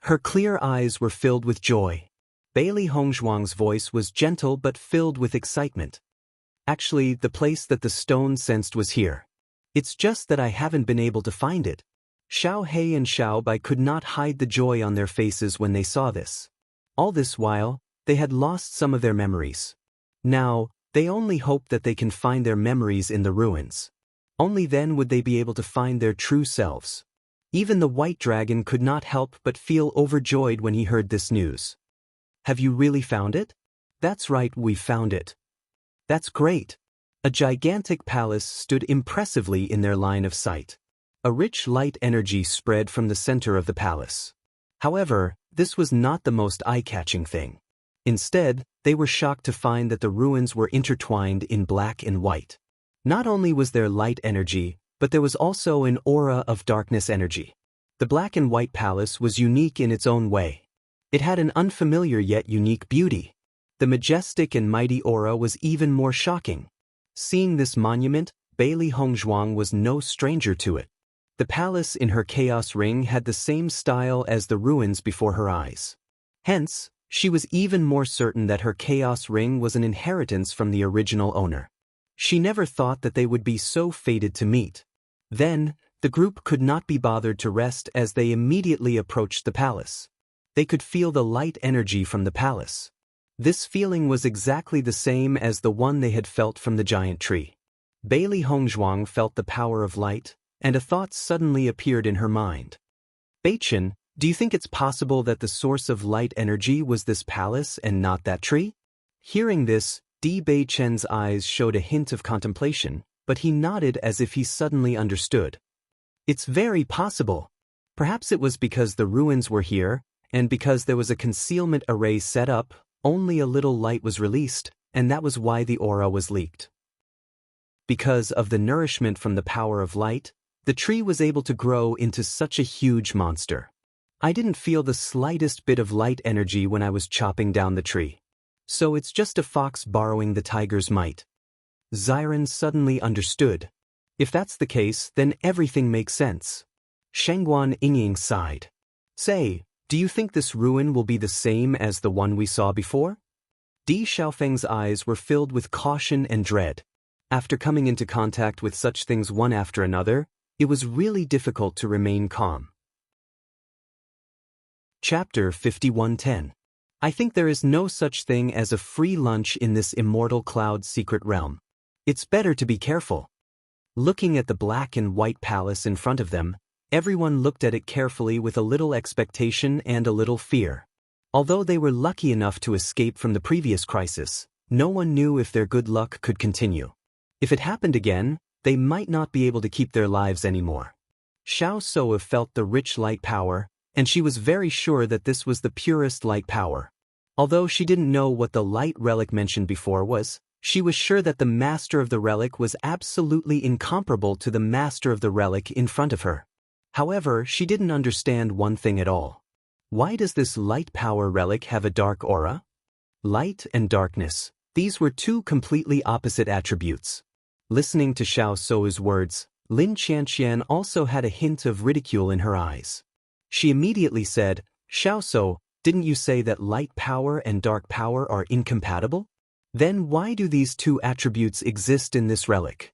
Her clear eyes were filled with joy. Bailey Hongzhuang's voice was gentle but filled with excitement. Actually, the place that the stone sensed was here. It's just that I haven't been able to find it. Xiao He and Xiao Bai could not hide the joy on their faces when they saw this. All this while, they had lost some of their memories. Now, they only hope that they can find their memories in the ruins. Only then would they be able to find their true selves. Even the white dragon could not help but feel overjoyed when he heard this news. Have you really found it? That's right, we found it. That's great. A gigantic palace stood impressively in their line of sight. A rich light energy spread from the center of the palace. However, this was not the most eye-catching thing. Instead, they were shocked to find that the ruins were intertwined in black and white. Not only was there light energy, but there was also an aura of darkness energy. The black and white palace was unique in its own way. It had an unfamiliar yet unique beauty. The majestic and mighty aura was even more shocking. Seeing this monument, Bailey Hongzhuang was no stranger to it. The palace in her chaos ring had the same style as the ruins before her eyes. Hence, she was even more certain that her chaos ring was an inheritance from the original owner. She never thought that they would be so fated to meet. Then, the group could not be bothered to rest as they immediately approached the palace. They could feel the light energy from the palace. This feeling was exactly the same as the one they had felt from the giant tree. Bailey Hongzhuang felt the power of light, and a thought suddenly appeared in her mind. Beichen, do you think it's possible that the source of light energy was this palace and not that tree? Hearing this, Di Beichen's eyes showed a hint of contemplation, but he nodded as if he suddenly understood. It's very possible. Perhaps it was because the ruins were here, and because there was a concealment array set up, only a little light was released, and that was why the aura was leaked. Because of the nourishment from the power of light, the tree was able to grow into such a huge monster. I didn't feel the slightest bit of light energy when I was chopping down the tree. So it's just a fox borrowing the tiger's might. Xiren suddenly understood. If that's the case, then everything makes sense. Shengguan Yingying sighed. Say, do you think this ruin will be the same as the one we saw before? Di Xiaofeng's eyes were filled with caution and dread. After coming into contact with such things one after another, it was really difficult to remain calm. Chapter 5110. I think there is no such thing as a free lunch in this immortal cloud secret realm. It's better to be careful. Looking at the black and white palace in front of them, everyone looked at it carefully with a little expectation and a little fear. Although they were lucky enough to escape from the previous crisis, no one knew if their good luck could continue. If it happened again, they might not be able to keep their lives anymore. Xiao Soa felt the rich light power, and she was very sure that this was the purest light power. Although she didn't know what the light relic mentioned before was, she was sure that the master of the relic was absolutely incomparable to the master of the relic in front of her. However, she didn't understand one thing at all. Why does this light power relic have a dark aura? Light and darkness, these were two completely opposite attributes. Listening to Xiao So's words, Lin Qianqian also had a hint of ridicule in her eyes. She immediately said, Xiao So, didn't you say that light power and dark power are incompatible? Then why do these two attributes exist in this relic?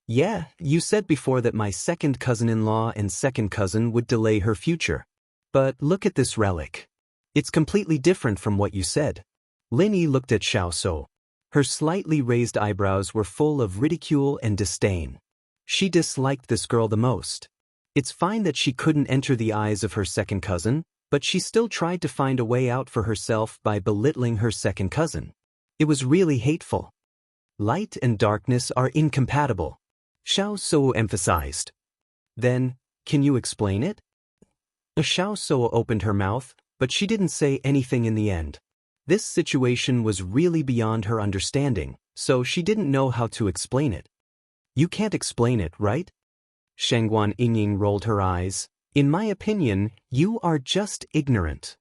Yeah, you said before that my second cousin-in-law and second cousin would delay her future. But look at this relic. It's completely different from what you said. Lin Yi looked at Xiao So. Her slightly raised eyebrows were full of ridicule and disdain. She disliked this girl the most. It's fine that she couldn't enter the eyes of her second cousin, but she still tried to find a way out for herself by belittling her second cousin. It was really hateful. Light and darkness are incompatible, Xiao So emphasized. Then, can you explain it? Xiao So opened her mouth, but she didn't say anything in the end. This situation was really beyond her understanding, so she didn't know how to explain it. You can't explain it, right? Shengguan Yingying rolled her eyes. In my opinion, you are just ignorant.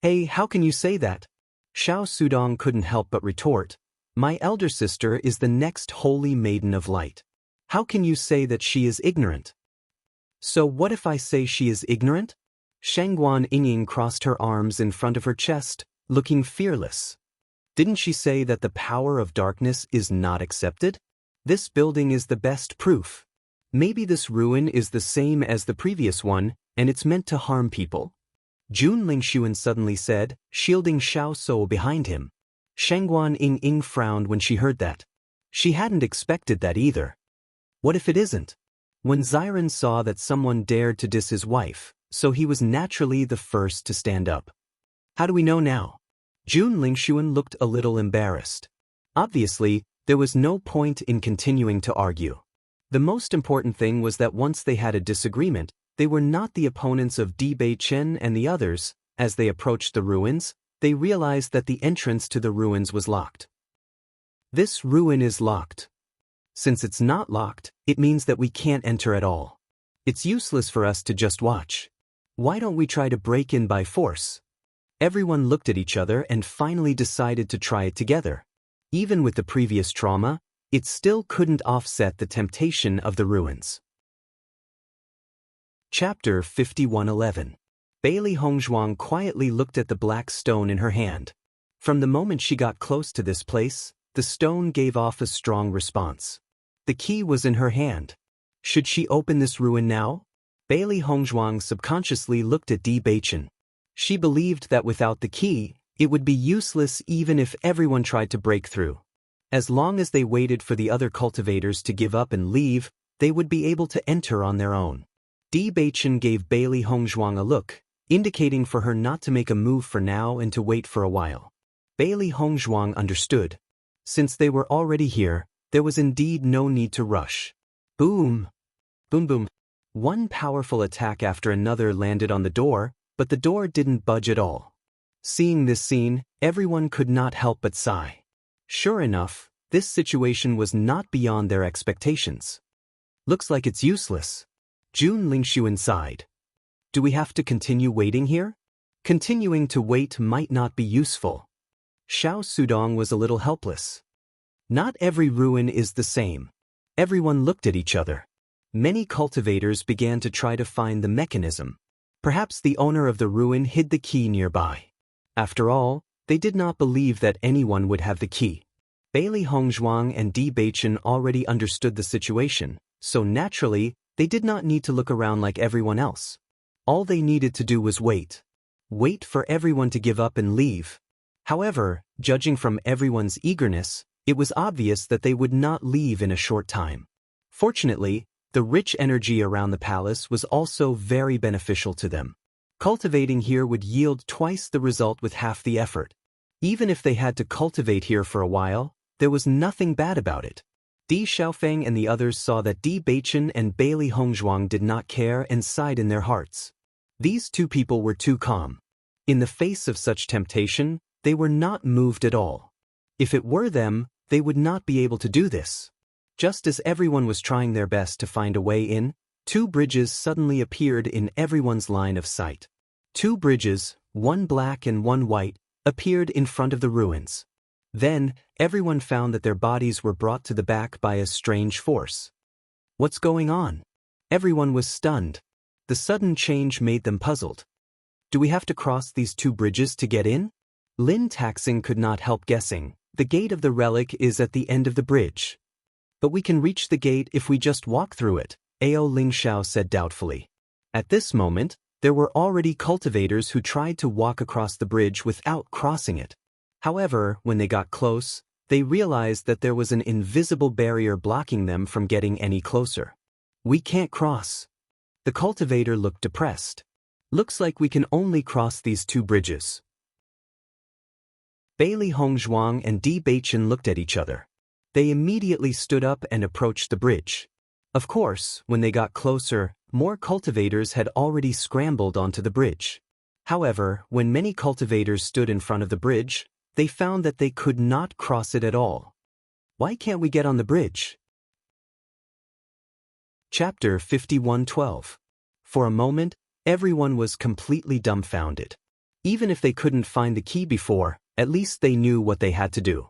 Hey, how can you say that? Xiao Sudong couldn't help but retort. My elder sister is the next holy maiden of light. How can you say that she is ignorant? So what if I say she is ignorant? Shengguan Yingying crossed her arms in front of her chest, looking fearless. Didn't she say that the power of darkness is not accepted? This building is the best proof. Maybe this ruin is the same as the previous one, and it's meant to harm people. Jun Lingxuan suddenly said, shielding Xiao Souo behind him. Shangguan Ying frowned when she heard that. She hadn't expected that either. What if it isn't? When Xiren saw that someone dared to diss his wife, so he was naturally the first to stand up. How do we know now? Jun Lingxuan looked a little embarrassed. Obviously, there was no point in continuing to argue. The most important thing was that once they had a disagreement, they were not the opponents of Di Beichen and the others. As they approached the ruins, they realized that the entrance to the ruins was locked. This ruin is locked. Since it's not locked, it means that we can't enter at all. It's useless for us to just watch. Why don't we try to break in by force? Everyone looked at each other and finally decided to try it together. Even with the previous trauma, it still couldn't offset the temptation of the ruins. Chapter 51:11. Bailey Hongzhuang quietly looked at the black stone in her hand. From the moment she got close to this place, the stone gave off a strong response. The key was in her hand. Should she open this ruin now? Bailey Hongzhuang subconsciously looked at Di Beichen. She believed that without the key, it would be useless even if everyone tried to break through. As long as they waited for the other cultivators to give up and leave, they would be able to enter on their own. Di Beichen gave Bailey Hongzhuang a look, indicating for her not to make a move for now and to wait for a while. Bailey Hongzhuang understood. Since they were already here, there was indeed no need to rush. Boom! Boom boom! One powerful attack after another landed on the door, but the door didn't budge at all. Seeing this scene, everyone could not help but sigh. Sure enough, this situation was not beyond their expectations. Looks like it's useless. Jun Lingxuan sighed. Do we have to continue waiting here? Continuing to wait might not be useful. Xiao Sudong was a little helpless. Not every ruin is the same. Everyone looked at each other. Many cultivators began to try to find the mechanism. Perhaps the owner of the ruin hid the key nearby. After all, they did not believe that anyone would have the key. Bailey Hongzhuang and Di Beichen already understood the situation, so naturally, they did not need to look around like everyone else. All they needed to do was wait. Wait for everyone to give up and leave. However, judging from everyone's eagerness, it was obvious that they would not leave in a short time. Fortunately, the rich energy around the palace was also very beneficial to them. Cultivating here would yield twice the result with half the effort. Even if they had to cultivate here for a while, there was nothing bad about it. Di Xiaofeng and the others saw that Di Beichen and Bailey Hongzhuang did not care and sighed in their hearts. These two people were too calm. In the face of such temptation, they were not moved at all. If it were them, they would not be able to do this. Just as everyone was trying their best to find a way in, two bridges suddenly appeared in everyone's line of sight. Two bridges, one black and one white, appeared in front of the ruins. Then, everyone found that their bodies were brought to the back by a strange force. What's going on? Everyone was stunned. The sudden change made them puzzled. Do we have to cross these two bridges to get in? Lin Taxing could not help guessing. The gate of the relic is at the end of the bridge. But we can reach the gate if we just walk through it, Ao Lingxiao said doubtfully. At this moment, there were already cultivators who tried to walk across the bridge without crossing it. However, when they got close, they realized that there was an invisible barrier blocking them from getting any closer. We can't cross. The cultivator looked depressed. Looks like we can only cross these two bridges. Bailey Hongzhuang and Di Beichen looked at each other. They immediately stood up and approached the bridge. Of course, when they got closer, more cultivators had already scrambled onto the bridge. However, when many cultivators stood in front of the bridge, they found that they could not cross it at all. Why can't we get on the bridge? Chapter 51:12. For a moment, everyone was completely dumbfounded. Even if they couldn't find the key before, at least they knew what they had to do.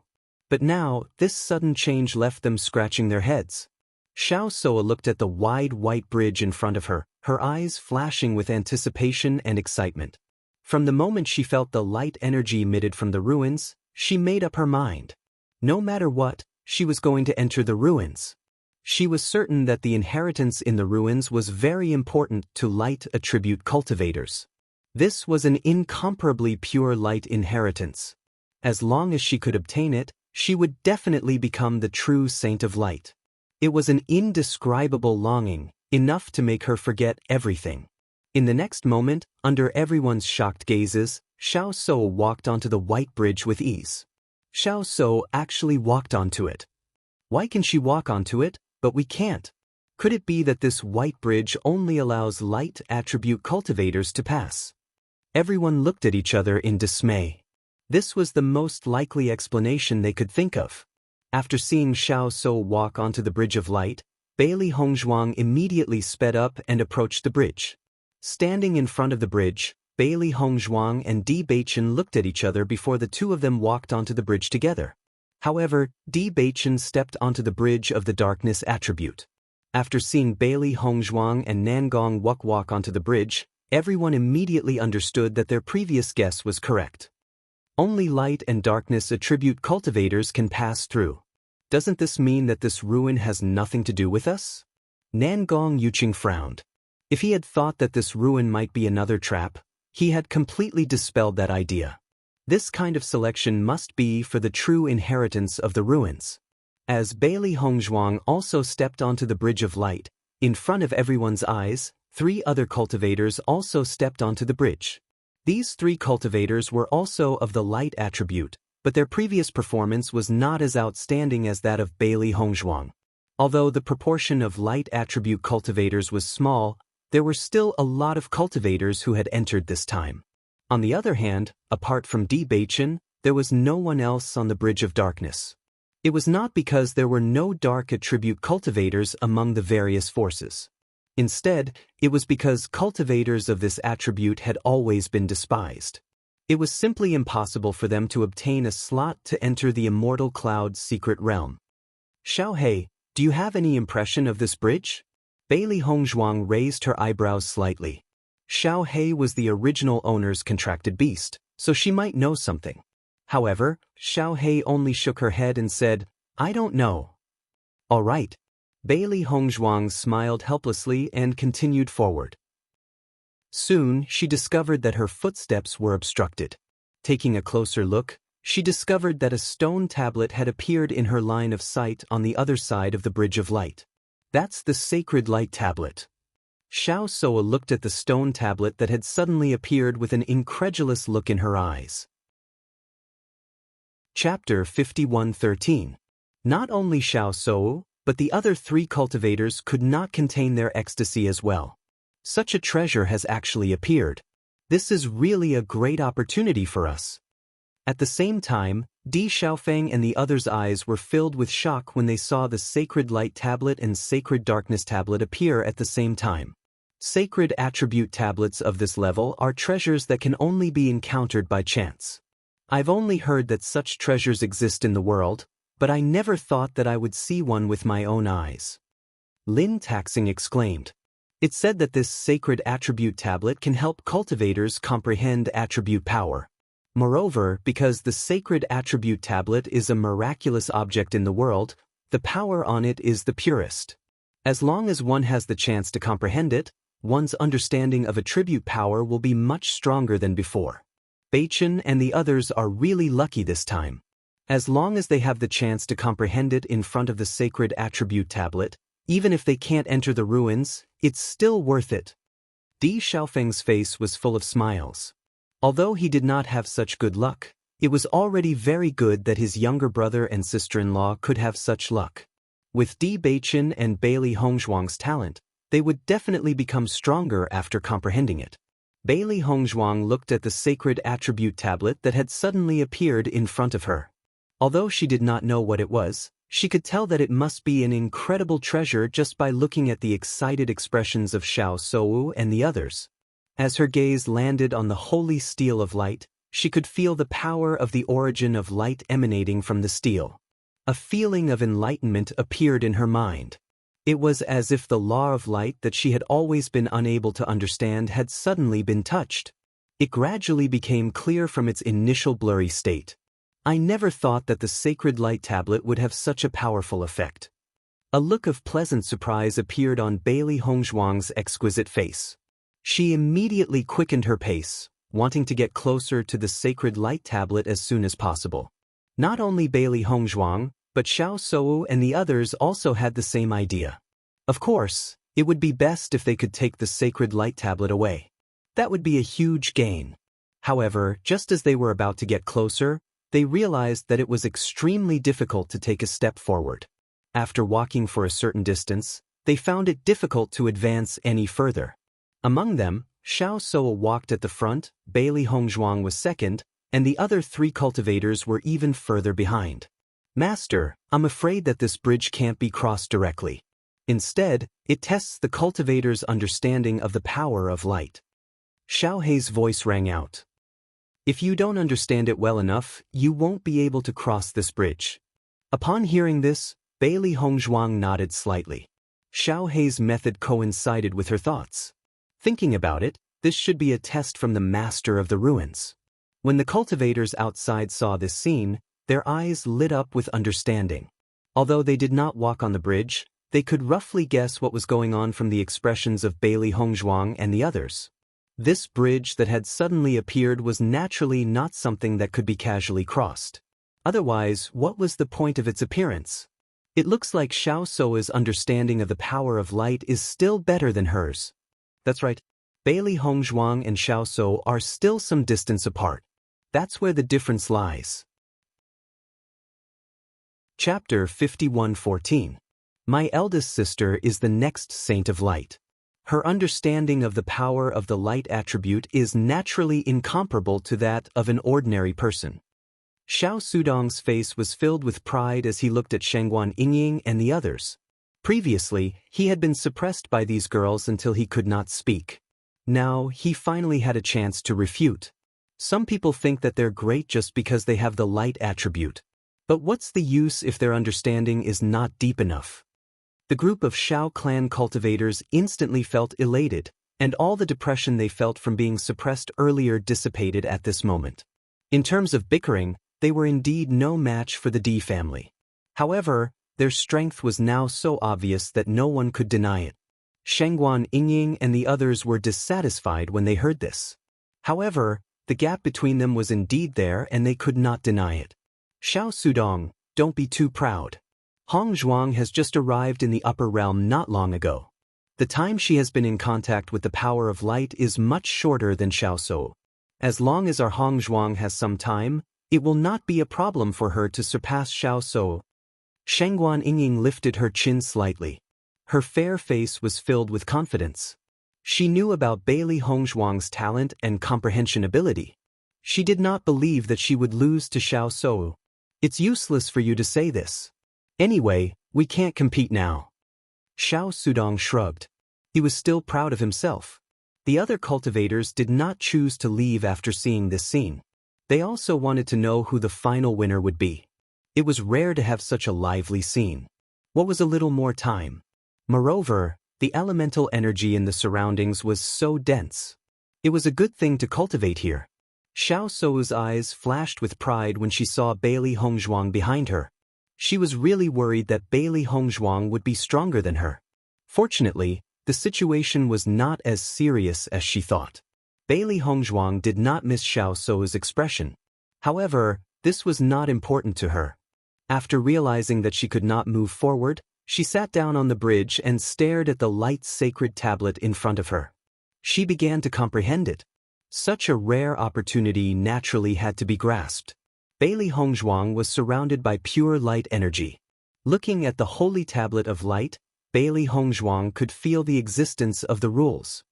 But now, this sudden change left them scratching their heads. Xiao Souo looked at the wide white bridge in front of her, her eyes flashing with anticipation and excitement. From the moment she felt the light energy emitted from the ruins, She made up her mind. No matter what, she was going to enter the ruins. She was certain that the inheritance in the ruins was very important to light attribute cultivators. This was an incomparably pure light inheritance. As long as she could obtain it, she would definitely become the true saint of light. It was an indescribable longing, enough to make her forget everything. In the next moment, under everyone's shocked gazes, Xiao So walked onto the white bridge with ease. Xiao So actually walked onto it. Why can she walk onto it, but we can't? Could it be that this white bridge only allows light attribute cultivators to pass? Everyone looked at each other in dismay. This was the most likely explanation they could think of. After seeing Xiao So walk onto the bridge of light, Bailey Hongzhuang immediately sped up and approached the bridge. Standing in front of the bridge, Bailey Hongzhuang and Di Beichen looked at each other before the two of them walked onto the bridge together. However, Di Beichen stepped onto the bridge of the darkness attribute. After seeing Bailey Hongzhuang and Nangong Wuk walk onto the bridge, everyone immediately understood that their previous guess was correct. Only light and darkness attribute cultivators can pass through. Doesn't this mean that this ruin has nothing to do with us? Nangong Yuqing frowned. If he had thought that this ruin might be another trap, he had completely dispelled that idea. This kind of selection must be for the true inheritance of the ruins. As Bailey Hongzhuang also stepped onto the bridge of light, in front of everyone's eyes, 3 other cultivators also stepped onto the bridge. These 3 cultivators were also of the light attribute, but their previous performance was not as outstanding as that of Bailey Hongzhuang. Although the proportion of light attribute cultivators was small, there were still a lot of cultivators who had entered this time. On the other hand, apart from Di Beichen, there was no one else on the bridge of darkness. It was not because there were no dark attribute cultivators among the various forces. Instead, it was because cultivators of this attribute had always been despised. It was simply impossible for them to obtain a slot to enter the Immortal Cloud's secret realm. Xiaohei, do you have any impression of this bridge? Bailey Hongzhuang raised her eyebrows slightly. Xiaohei was the original owner's contracted beast, so she might know something. However, Xiaohei only shook her head and said, I don't know. All right. Bailey Hongzhuang smiled helplessly and continued forward. Soon, she discovered that her footsteps were obstructed. Taking a closer look, she discovered that a stone tablet had appeared in her line of sight on the other side of the Bridge of Light. That's the Sacred Light Tablet. Xiao Soa looked at the stone tablet that had suddenly appeared with an incredulous look in her eyes. Chapter 51:13. Not only Xiao Soa, but the other 3 cultivators could not contain their ecstasy as well. Such a treasure has actually appeared. This is really a great opportunity for us. At the same time, Di Xiaofeng and the others' eyes were filled with shock when they saw the Sacred Light Tablet and Sacred Darkness Tablet appear at the same time. Sacred attribute tablets of this level are treasures that can only be encountered by chance. I've only heard that such treasures exist in the world, but I never thought that I would see one with my own eyes. Lin Taxing exclaimed. It said that this sacred attribute tablet can help cultivators comprehend attribute power. Moreover, because the sacred attribute tablet is a miraculous object in the world, the power on it is the purest. As long as one has the chance to comprehend it, one's understanding of attribute power will be much stronger than before. Beichen and the others are really lucky this time. As long as they have the chance to comprehend it in front of the sacred attribute tablet, even if they can't enter the ruins, it's still worth it. Di Xiaofeng's face was full of smiles. Although he did not have such good luck, it was already very good that his younger brother and sister-in-law could have such luck. With Di Beichen and Bailey Hongzhuang's talent, they would definitely become stronger after comprehending it. Bailey Hongzhuang looked at the sacred attribute tablet that had suddenly appeared in front of her. Although she did not know what it was, she could tell that it must be an incredible treasure just by looking at the excited expressions of Xiao Sou and the others. As her gaze landed on the holy steel of light, she could feel the power of the origin of light emanating from the steel. A feeling of enlightenment appeared in her mind. It was as if the law of light that she had always been unable to understand had suddenly been touched. It gradually became clear from its initial blurry state. I never thought that the sacred light tablet would have such a powerful effect. A look of pleasant surprise appeared on Bailey Hongzhuang's exquisite face. She immediately quickened her pace, wanting to get closer to the sacred light tablet as soon as possible. Not only Bailey Hongzhuang, but Xiao Sou and the others also had the same idea. Of course, it would be best if they could take the sacred light tablet away. That would be a huge gain. However, just as they were about to get closer, they realized that it was extremely difficult to take a step forward. After walking for a certain distance, they found it difficult to advance any further. Among them, Xiao Sou walked at the front, Bailey Hongzhuang was second, and the other 3 cultivators were even further behind. Master, I'm afraid that this bridge can't be crossed directly. Instead, it tests the cultivator's understanding of the power of light. Xiao Hei's voice rang out. If you don't understand it well enough, you won't be able to cross this bridge. Upon hearing this, Bailey Hongzhuang nodded slightly. Xiao Hei's method coincided with her thoughts. Thinking about it, this should be a test from the master of the ruins. When the cultivators outside saw this scene, their eyes lit up with understanding. Although they did not walk on the bridge, they could roughly guess what was going on from the expressions of Bailey Hongzhuang and the others. This bridge that had suddenly appeared was naturally not something that could be casually crossed. Otherwise, what was the point of its appearance? It looks like Xiao Sou's understanding of the power of light is still better than hers. That's right. Bailey Hongzhuang and Xiao Sou are still some distance apart. That's where the difference lies. Chapter 51:14. My eldest sister is the next saint of light. Her understanding of the power of the light attribute is naturally incomparable to that of an ordinary person. Xiao Sudong's face was filled with pride as he looked at Shengguan Yingying and the others. Previously, he had been suppressed by these girls until he could not speak. Now, he finally had a chance to refute. Some people think that they're great just because they have the light attribute. But what's the use if their understanding is not deep enough? The group of Xiao clan cultivators instantly felt elated, and all the depression they felt from being suppressed earlier dissipated at this moment. In terms of bickering, they were indeed no match for the D family. However, their strength was now so obvious that no one could deny it. Shengguan Yingying and the others were dissatisfied when they heard this. However, the gap between them was indeed there and they could not deny it. Xiao Sudong, don't be too proud. Hongzhuang has just arrived in the upper realm not long ago. The time she has been in contact with the power of light is much shorter than Xiao Sou. As long as our Hongzhuang has some time, it will not be a problem for her to surpass Xiao Sou. Shengguan Yingying lifted her chin slightly. Her fair face was filled with confidence. She knew about Bailey Hongzhuang's talent and comprehension ability. She did not believe that she would lose to Xiao Sou. It's useless for you to say this. Anyway, we can't compete now. Xiao Sudong shrugged. He was still proud of himself. The other cultivators did not choose to leave after seeing this scene. They also wanted to know who the final winner would be. It was rare to have such a lively scene. What was a little more time? Moreover, the elemental energy in the surroundings was so dense. It was a good thing to cultivate here. Xiao Sou's eyes flashed with pride when she saw Bailey Hongzhuang behind her. She was really worried that Bailey Hongzhuang would be stronger than her. Fortunately, the situation was not as serious as she thought. Bailey Hongzhuang did not miss Xiao Sou's expression. However, this was not important to her. After realizing that she could not move forward, she sat down on the bridge and stared at the light sacred tablet in front of her. She began to comprehend it. Such a rare opportunity naturally had to be grasped. Bailey Hongzhuang was surrounded by pure light energy. Looking at the holy tablet of light, Bailey Hongzhuang could feel the existence of the rules.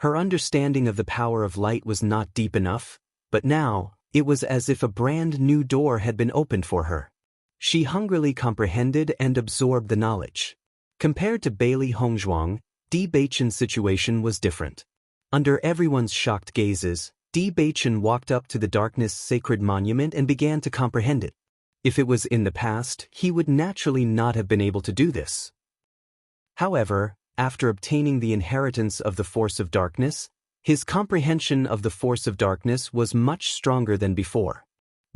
Her understanding of the power of light was not deep enough, but now, it was as if a brand new door had been opened for her. She hungrily comprehended and absorbed the knowledge. Compared to Bailey Hongzhuang, Di Beichen's situation was different. Under everyone's shocked gazes, Di Beichen walked up to the darkness sacred monument and began to comprehend it. If it was in the past, he would naturally not have been able to do this. However, after obtaining the inheritance of the force of darkness, his comprehension of the force of darkness was much stronger than before.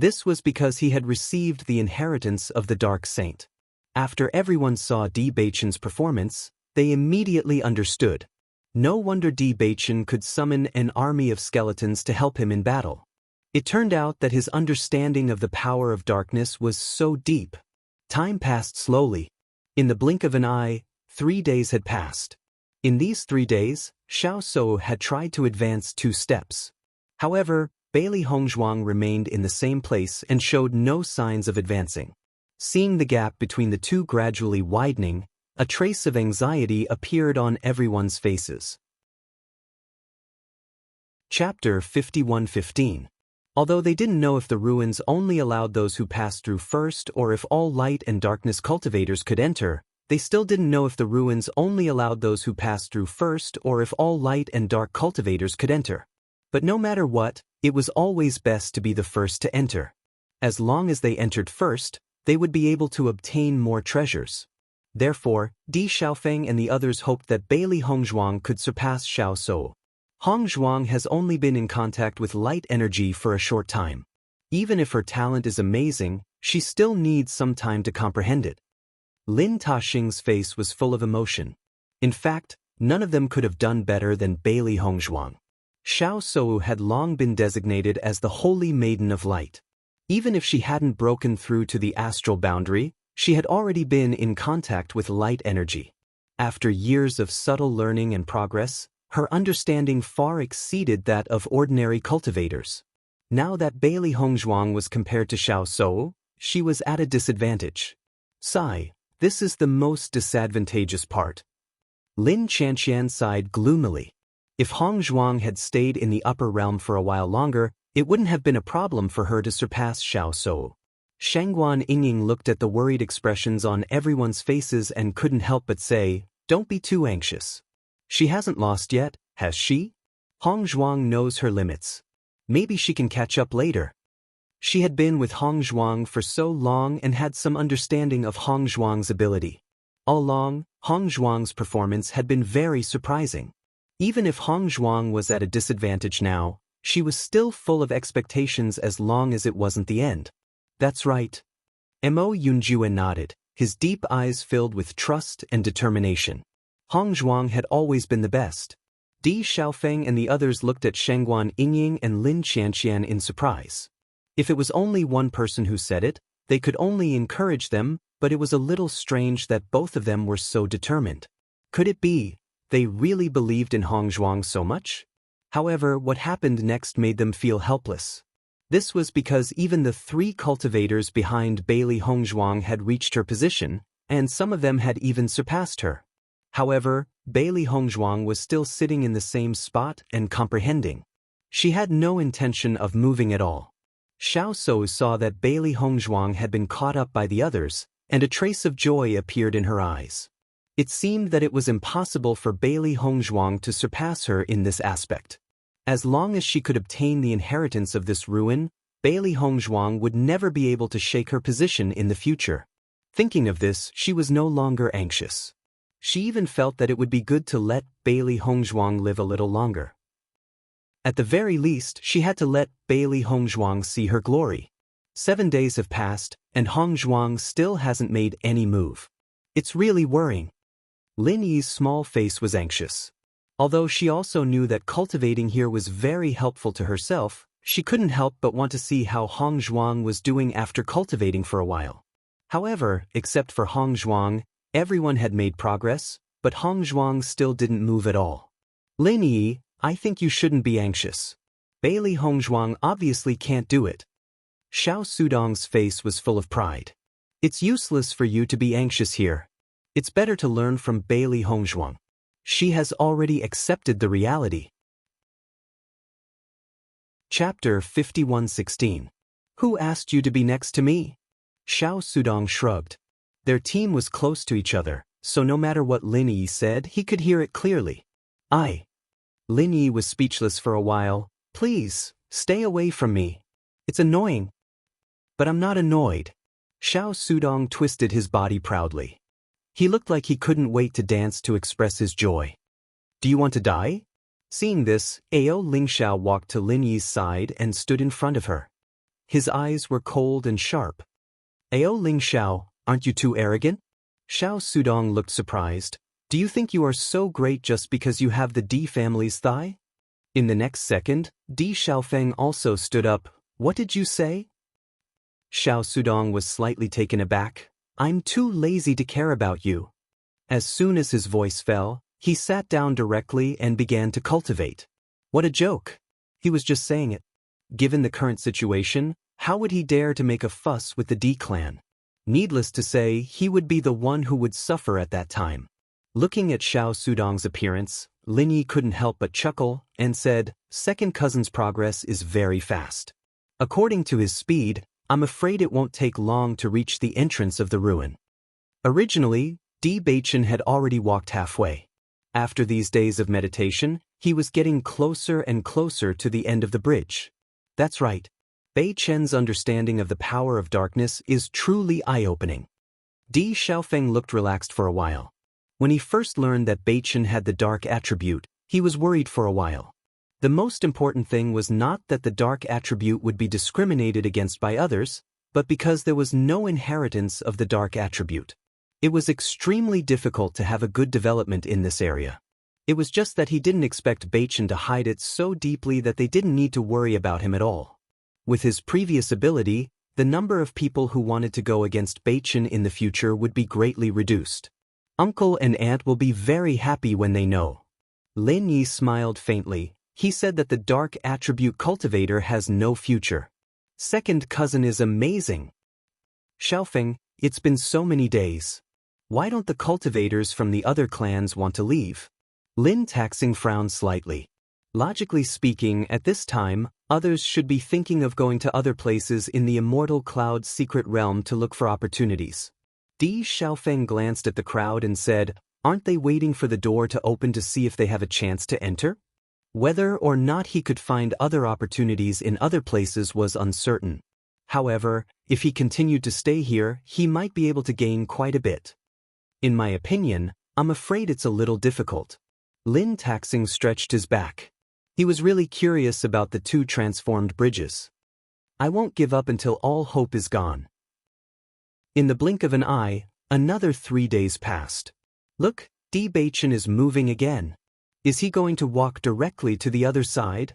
This was because he had received the inheritance of the Dark Saint. After everyone saw Bewitching's performance, they immediately understood. No wonder Bewitching could summon an army of skeletons to help him in battle. It turned out that his understanding of the power of darkness was so deep. Time passed slowly. In the blink of an eye, 3 days had passed. In these 3 days, Xiao Shou had tried to advance 2 steps. However, Bailey Hongzhuang remained in the same place and showed no signs of advancing. Seeing the gap between the two gradually widening, a trace of anxiety appeared on everyone's faces. Chapter 51:15. Although they didn't know if the ruins only allowed those who passed through first or if all light and darkness cultivators could enter, they still didn't know if the ruins only allowed those who passed through first or if all light and dark cultivators could enter. But no matter what, it was always best to be the first to enter. As long as they entered first, they would be able to obtain more treasures. Therefore, Di Xiaofeng and the others hoped that Bailey Hongzhuang could surpass Xiao Shou. Hongzhuang has only been in contact with light energy for a short time. Even if her talent is amazing, she still needs some time to comprehend it. Lin Taxing's face was full of emotion. In fact, none of them could have done better than Bailey Hongzhuang. Xiao Shou had long been designated as the Holy Maiden of Light. Even if she hadn't broken through to the astral boundary, she had already been in contact with light energy. After years of subtle learning and progress, her understanding far exceeded that of ordinary cultivators. Now that Bailey Hongzhuang was compared to Xiao Shou, she was at a disadvantage. Sigh, this is the most disadvantageous part. Lin Chanqian sighed gloomily. If Hongzhuang had stayed in the upper realm for a while longer, it wouldn't have been a problem for her to surpass Xiao Shou. Shangguan Yingying looked at the worried expressions on everyone's faces and couldn't help but say, "Don't be too anxious. She hasn't lost yet, has she? Hongzhuang knows her limits. Maybe she can catch up later." She had been with Hongzhuang for so long and had some understanding of Hongzhuang's ability. All along, Hongzhuang's performance had been very surprising. Even if Hongzhuang was at a disadvantage now, she was still full of expectations as long as it wasn't the end. That's right. Mo Yunjue nodded, his deep eyes filled with trust and determination. Hongzhuang had always been the best. Di Xiaofeng and the others looked at Shangguan Yingying and Lin Qianqian in surprise. If it was only one person who said it, they could only encourage them, but it was a little strange that both of them were so determined. Could it be they really believed in Hongzhuang so much? However, what happened next made them feel helpless. This was because even the 3 cultivators behind Bailey Hongzhuang had reached her position, and some of them had even surpassed her. However, Bailey Hongzhuang was still sitting in the same spot and comprehending. She had no intention of moving at all. Xiao Shou saw that Bailey Hongzhuang had been caught up by the others, and a trace of joy appeared in her eyes. It seemed that it was impossible for Bailey Hongzhuang to surpass her in this aspect. As long as she could obtain the inheritance of this ruin, Bailey Hongzhuang would never be able to shake her position in the future. Thinking of this, she was no longer anxious. She even felt that it would be good to let Bailey Hongzhuang live a little longer. At the very least, she had to let Bailey Hongzhuang see her glory. 7 days have passed, and Hongzhuang still hasn't made any move. It's really worrying. Lin Yi's small face was anxious. Although she also knew that cultivating here was very helpful to herself, she couldn't help but want to see how Hongzhuang was doing after cultivating for a while. However, except for Hongzhuang, everyone had made progress, but Hongzhuang still didn't move at all. Lin Yi, I think you shouldn't be anxious. Bailey Hongzhuang obviously can't do it. Xiao Sudong's face was full of pride. It's useless for you to be anxious here. It's better to learn from Bailey Hongzhuang. She has already accepted the reality. Chapter 51:16. Who asked you to be next to me? Xiao Sudong shrugged. Their team was close to each other, so no matter what Lin Yi said, he could hear it clearly. Lin Yi was speechless for a while. Please, stay away from me. It's annoying. But I'm not annoyed. Xiao Sudong twisted his body proudly. He looked like he couldn't wait to dance to express his joy. Do you want to die? Seeing this, Ao Lingxiao walked to Lin Yi's side and stood in front of her. His eyes were cold and sharp. "Ao Ling Xiao, aren't you too arrogant?" Xiao Sudong looked surprised. "Do you think you are so great just because you have the D family's thigh?" In the next second, Di Xiaofeng also stood up. "What did you say?" Xiao Sudong was slightly taken aback. "I'm too lazy to care about you." As soon as his voice fell, he sat down directly and began to cultivate. What a joke! He was just saying it. Given the current situation, how would he dare to make a fuss with the D clan? Needless to say, he would be the one who would suffer at that time. Looking at Xiao Sudong's appearance, Lin Yi couldn't help but chuckle and said, "Second cousin's progress is very fast. According to his speed, I'm afraid it won't take long to reach the entrance of the ruin." Originally, Di Beichen had already walked halfway. After these days of meditation, he was getting closer and closer to the end of the bridge. That's right. Bei Chen's understanding of the power of darkness is truly eye-opening. Di Xiaofeng looked relaxed for a while. When he first learned that Bei Chen had the dark attribute, he was worried for a while. The most important thing was not that the dark attribute would be discriminated against by others, but because there was no inheritance of the dark attribute. It was extremely difficult to have a good development in this area. It was just that he didn't expect Bei Chen to hide it so deeply that they didn't need to worry about him at all. With his previous ability, the number of people who wanted to go against Bei Chen in the future would be greatly reduced. Uncle and aunt will be very happy when they know. Lin Yi smiled faintly. He said that the dark attribute cultivator has no future. Second cousin is amazing. Xiaofeng, it's been so many days. Why don't the cultivators from the other clans want to leave? Lin Taxing frowned slightly. Logically speaking, at this time, others should be thinking of going to other places in the Immortal Cloud's secret realm to look for opportunities. Di Xiaofeng glanced at the crowd and said, "Aren't they waiting for the door to open to see if they have a chance to enter?" Whether or not he could find other opportunities in other places was uncertain. However, if he continued to stay here, he might be able to gain quite a bit. In my opinion, I'm afraid it's a little difficult. Lin Taxing stretched his back. He was really curious about the two transformed bridges. "I won't give up until all hope is gone." In the blink of an eye, another 3 days passed. Look, Di Beichen is moving again. Is he going to walk directly to the other side?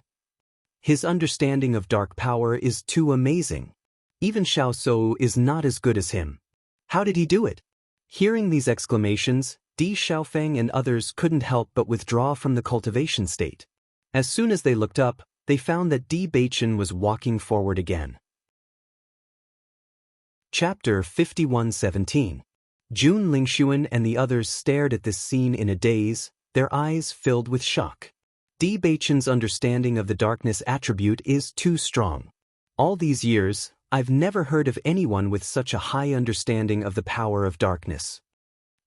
His understanding of dark power is too amazing. Even Xiao Sou is not as good as him. How did he do it? Hearing these exclamations, Di Xiaofeng and others couldn't help but withdraw from the cultivation state. As soon as they looked up, they found that Di Beichen was walking forward again. Chapter 51:17. Jun Lingxuan and the others stared at this scene in a daze, their eyes filled with shock. Di Beichen's understanding of the darkness attribute is too strong. All these years, I've never heard of anyone with such a high understanding of the power of darkness.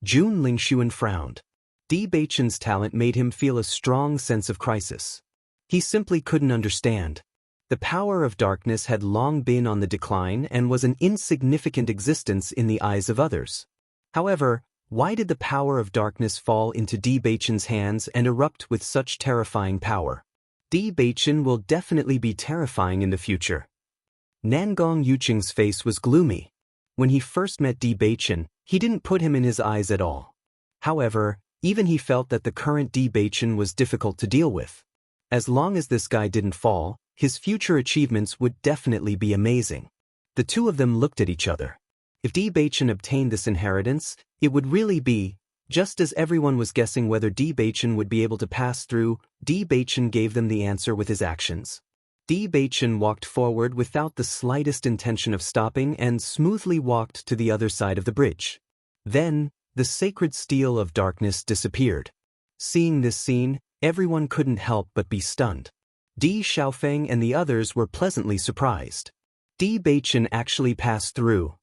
Jun Lingxuan frowned. Di Beichen's talent made him feel a strong sense of crisis. He simply couldn't understand. The power of darkness had long been on the decline and was an insignificant existence in the eyes of others. However, why did the power of darkness fall into Di Beichen's hands and erupt with such terrifying power? Di Beichen will definitely be terrifying in the future. Nangong Yuqing's face was gloomy. When he first met Di Beichen, he didn't put him in his eyes at all. However, even he felt that the current Di Beichen was difficult to deal with. As long as this guy didn't fall, his future achievements would definitely be amazing. The two of them looked at each other. If Di Beichen obtained this inheritance, it would really be, just as everyone was guessing whether Di Beichen would be able to pass through, Di Beichen gave them the answer with his actions. Di Beichen walked forward without the slightest intention of stopping and smoothly walked to the other side of the bridge. Then, the sacred steel of darkness disappeared. Seeing this scene, everyone couldn't help but be stunned. Di Xiaofeng and the others were pleasantly surprised. Di Beichen actually passed through.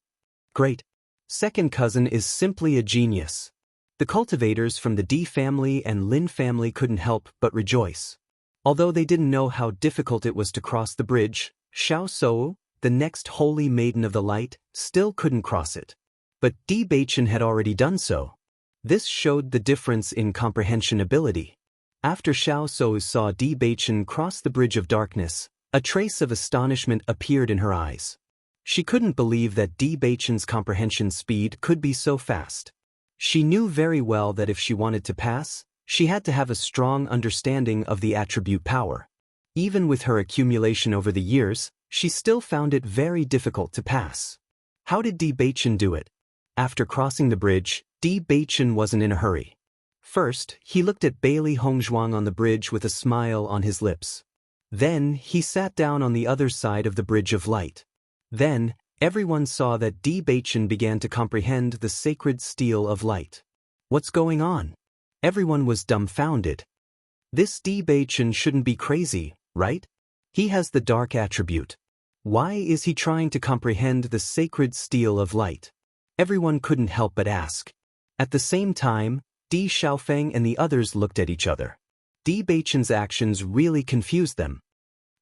Great. Second cousin is simply a genius. The cultivators from the Di family and Lin family couldn't help but rejoice. Although they didn't know how difficult it was to cross the bridge, Xiao Sou, the next holy maiden of the light, still couldn't cross it. But Di Beichen had already done so. This showed the difference in comprehension ability. After Xiao Sou saw Di Beichen cross the bridge of darkness, A trace of astonishment appeared in her eyes. She couldn't believe that Bewitching's comprehension speed could be so fast. She knew very well that if she wanted to pass, she had to have a strong understanding of the attribute power. Even with her accumulation over the years, she still found it very difficult to pass. How did Bewitching do it? After crossing the bridge, Bewitching wasn't in a hurry. First, he looked at Bailey Hongzhuang on the bridge with a smile on his lips. Then, he sat down on the other side of the Bridge of Light. Then, everyone saw that Bewitching began to comprehend the sacred steel of light. What's going on? Everyone was dumbfounded. This Bewitching shouldn't be crazy, right? He has the dark attribute. Why is he trying to comprehend the sacred steel of light? Everyone couldn't help but ask. At the same time, Di Xiaofeng and the others looked at each other. Bewitching's actions really confused them.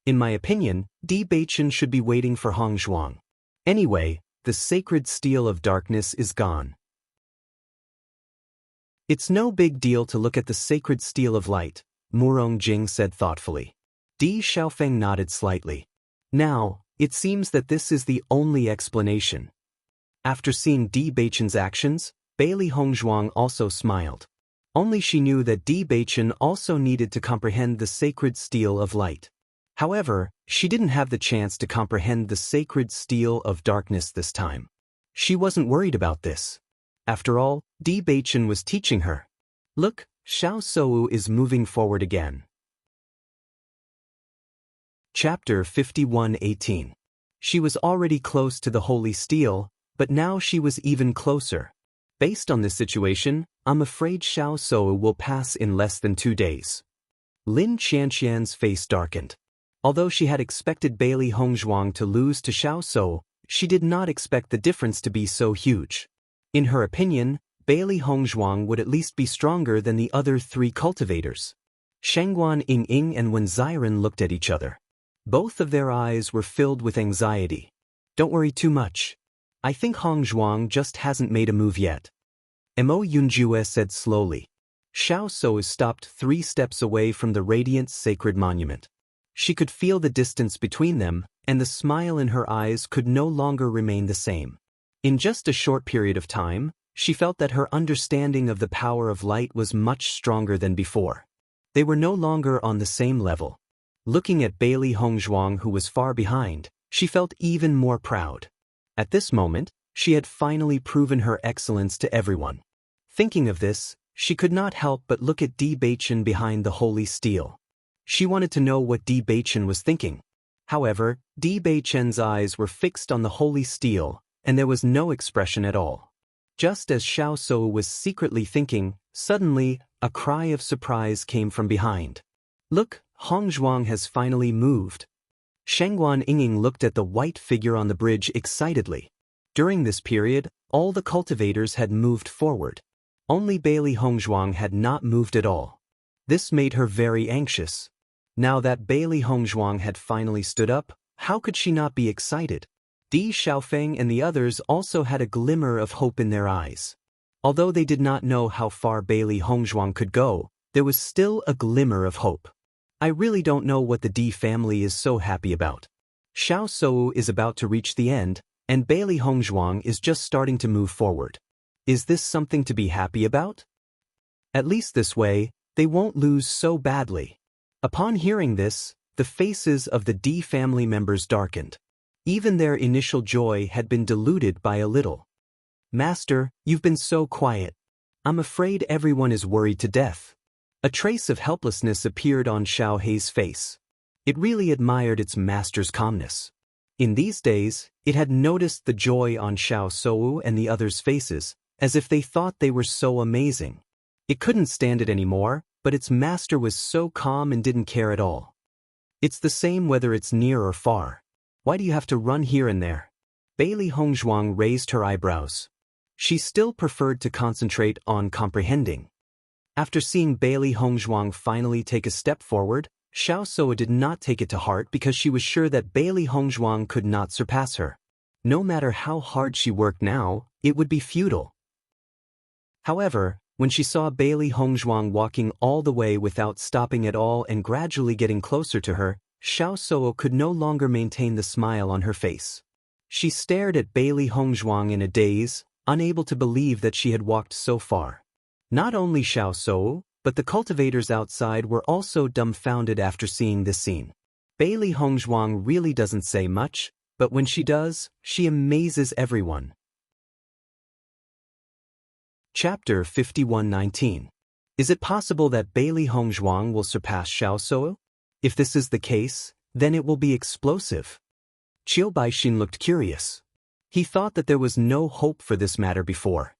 In my opinion, Bewitching should be waiting for Hongzhuang. Anyway, the sacred steel of darkness is gone. It's no big deal to look at the sacred steel of light, Murong Jing said thoughtfully. Di Xiaofeng nodded slightly. Now, it seems that this is the only explanation. After seeing Bewitching's actions, Bailey Hongzhuang also smiled. Only she knew that Bewitching also needed to comprehend the sacred steel of light. However, she didn't have the chance to comprehend the sacred steel of darkness this time. She wasn't worried about this. After all, Bewitching was teaching her. Look, Xiao Sou is moving forward again. Chapter 51:18. She was already close to the holy steel, but now she was even closer. Based on this situation, I'm afraid Xiao Sou will pass in less than 2 days. Lin Qianqian's face darkened. Although she had expected Bailey Hongzhuang to lose to Xiao Sou, she did not expect the difference to be so huge. In her opinion, Bailey Hongzhuang would at least be stronger than the other 3 cultivators. Shangguan Ying and Wen Ziren looked at each other. Both of their eyes were filled with anxiety. Don't worry too much. I think Hongzhuang just hasn't made a move yet. Mo Yunjue said slowly. Xiao Sou stopped 3 steps away from the radiant sacred monument. She could feel the distance between them, and the smile in her eyes could no longer remain the same. In just a short period of time, she felt that her understanding of the power of light was much stronger than before. They were no longer on the same level. Looking at Bailey Hongzhuang, who was far behind, she felt even more proud. At this moment, she had finally proven her excellence to everyone. Thinking of this, she could not help but look at Bewitching behind the holy steel. She wanted to know what Bewitching was thinking. However, Bewitching's eyes were fixed on the holy steel, and there was no expression at all. Just as Xiao Sou was secretly thinking, suddenly, a cry of surprise came from behind. Look, Hongzhuang has finally moved. Shangguan Ying looked at the white figure on the bridge excitedly. During this period, all the cultivators had moved forward. Only Bailey Hongzhuang had not moved at all. This made her very anxious. Now that Bailey Hongzhuang had finally stood up, how could she not be excited? Di Xiaofeng and the others also had a glimmer of hope in their eyes. Although they did not know how far Bailey Hongzhuang could go, there was still a glimmer of hope. I really don't know what the Di family is so happy about. Xiao Sou is about to reach the end, and Bailey Hongzhuang is just starting to move forward. Is this something to be happy about? At least this way, they won't lose so badly. Upon hearing this, the faces of the Di family members darkened. Even their initial joy had been diluted by a little. Master, you've been so quiet. I'm afraid everyone is worried to death. A trace of helplessness appeared on Xiao Hei's face. It really admired its master's calmness. In these days, it had noticed the joy on Xiao Sou and the others' faces, as if they thought they were so amazing. It couldn't stand it anymore, but its master was so calm and didn't care at all. It's the same whether it's near or far. Why do you have to run here and there? Bailey Hongzhuang raised her eyebrows. She still preferred to concentrate on comprehending. After seeing Bailey Hongzhuang finally take a step forward, Xiao Sou did not take it to heart because she was sure that Bailey Hongzhuang could not surpass her. No matter how hard she worked now, it would be futile. However, when she saw Bailey Hongzhuang walking all the way without stopping at all and gradually getting closer to her, Xiao Suo could no longer maintain the smile on her face. She stared at Bailey Hongzhuang in a daze, unable to believe that she had walked so far. Not only Xiao Suo, but the cultivators outside were also dumbfounded after seeing this scene. Bailey Hongzhuang really doesn't say much, but when she does, she amazes everyone. Chapter 51:19. Is it possible that Bailey Hongzhuang will surpass Xiao Suo? If this is the case, then it will be explosive. Qiu Baixin looked curious. He thought that there was no hope for this matter before.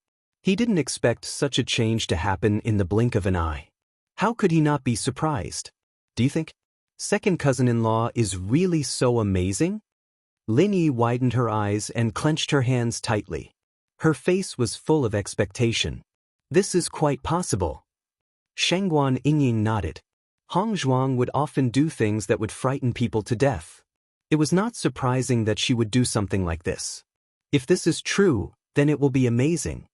He didn't expect such a change to happen in the blink of an eye. How could he not be surprised? Do you think? Second cousin-in-law is really so amazing? Lin Yi widened her eyes and clenched her hands tightly. Her face was full of expectation. This is quite possible. Shengguan Yingying nodded. Hongzhuang would often do things that would frighten people to death. It was not surprising that she would do something like this. If this is true, then it will be amazing.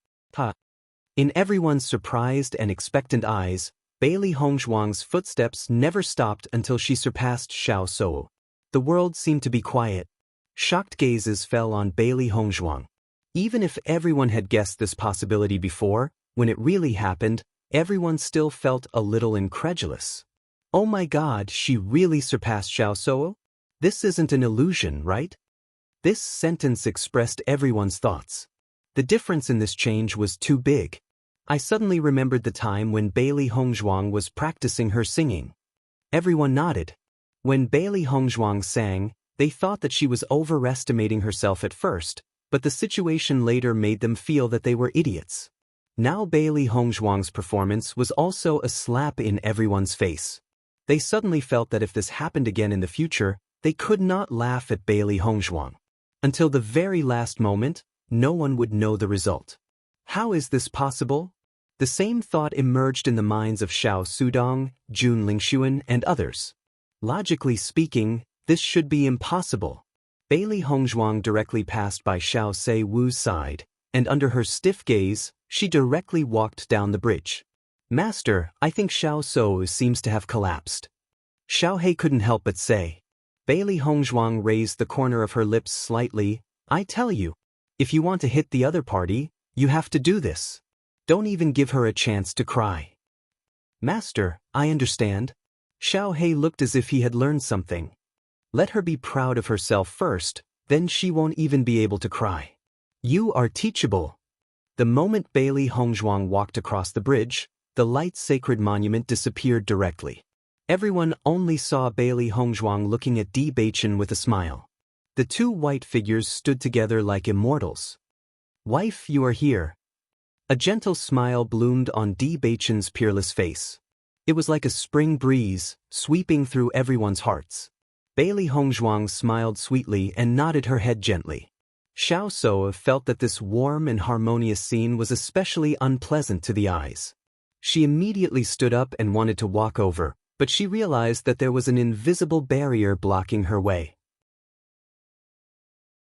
In everyone's surprised and expectant eyes, Bailey Hongzhuang's footsteps never stopped until she surpassed Xiao Suo. The world seemed to be quiet. Shocked gazes fell on Bailey Hongzhuang. Even if everyone had guessed this possibility before, when it really happened, everyone still felt a little incredulous. Oh my God, she really surpassed Xiao Suo? This isn't an illusion, right? This sentence expressed everyone's thoughts. The difference in this change was too big. I suddenly remembered the time when Bailey Hongzhuang was practicing her singing. Everyone nodded. When Bailey Hongzhuang sang, they thought that she was overestimating herself at first, but the situation later made them feel that they were idiots. Now Bailey Hongzhuang's performance was also a slap in everyone's face. They suddenly felt that if this happened again in the future, they could not laugh at Bailey Hongzhuang. Until the very last moment, no one would know the result. How is this possible? The same thought emerged in the minds of Xiao Sudong, Jun Lingxuan, and others. Logically speaking, this should be impossible. Bailey Hongzhuang directly passed by Xiao Se Wu's side, and under her stiff gaze, she directly walked down the bridge. Master, I think Xiao Suo seems to have collapsed. Xiao He couldn't help but say. Bailey Hongzhuang raised the corner of her lips slightly. I tell you, if you want to hit the other party, you have to do this. Don't even give her a chance to cry. Master, I understand. Xiao He looked as if he had learned something. Let her be proud of herself first, then she won't even be able to cry. You are teachable. The moment Bailey Hongzhuang walked across the bridge, the light sacred monument disappeared directly. Everyone only saw Bailey Hongzhuang looking at Di Beichen with a smile. The two white figures stood together like immortals. Wife, you are here. A gentle smile bloomed on Di Beichen's peerless face. It was like a spring breeze, sweeping through everyone's hearts. Bailey Hongzhuang smiled sweetly and nodded her head gently. Xiao Suo felt that this warm and harmonious scene was especially unpleasant to the eyes. She immediately stood up and wanted to walk over, but she realized that there was an invisible barrier blocking her way.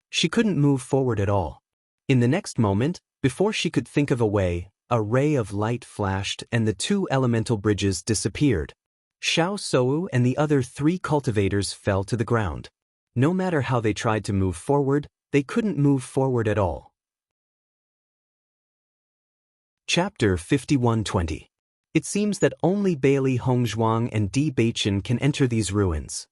She couldn't move forward at all. In the next moment, before she could think of a way, a ray of light flashed and the two elemental bridges disappeared. Xiao Suo and the other three cultivators fell to the ground. No matter how they tried to move forward, they couldn't move forward at all. Chapter 51:20. It seems that only Bailey Hongzhuang and Di Beichen can enter these ruins.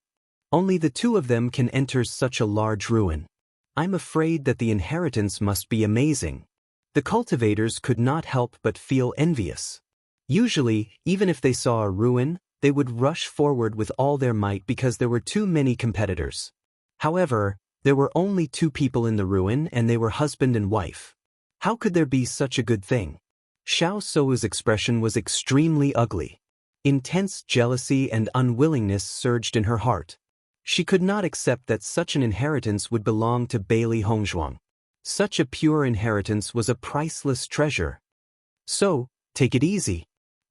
Only the two of them can enter such a large ruin. I'm afraid that the inheritance must be amazing. The cultivators could not help but feel envious. Usually, even if they saw a ruin, they would rush forward with all their might because there were too many competitors. However, there were only two people in the ruin and they were husband and wife. How could there be such a good thing? Xiao Suo's expression was extremely ugly. Intense jealousy and unwillingness surged in her heart. She could not accept that such an inheritance would belong to Bailey Hongzhuang. Such a pure inheritance was a priceless treasure. So, take it easy.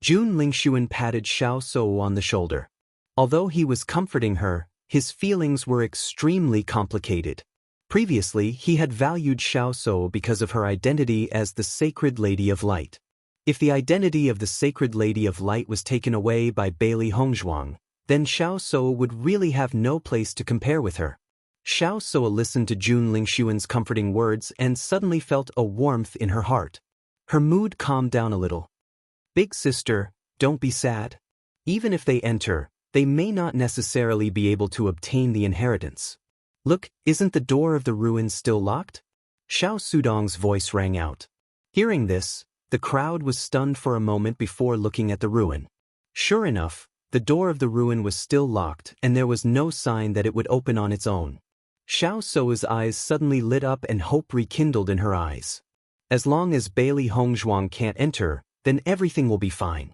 Jun Lingxuan patted Xiao Suo on the shoulder. Although he was comforting her, his feelings were extremely complicated. Previously, he had valued Xiao Suo because of her identity as the Sacred Lady of Light. If the identity of the Sacred Lady of Light was taken away by Bailey Hongzhuang, then Xiao So would really have no place to compare with her. Xiao So listened to Jun Lingshuan's comforting words and suddenly felt a warmth in her heart. Her mood calmed down a little. Big sister, don't be sad. Even if they enter, they may not necessarily be able to obtain the inheritance. Look, isn't the door of the ruins still locked? Xiao Sudong's voice rang out. Hearing this, the crowd was stunned for a moment before looking at the ruin. Sure enough, the door of the ruin was still locked and there was no sign that it would open on its own. Xiao So's eyes suddenly lit up and hope rekindled in her eyes. As long as Bailey Hongzhuang can't enter, then everything will be fine.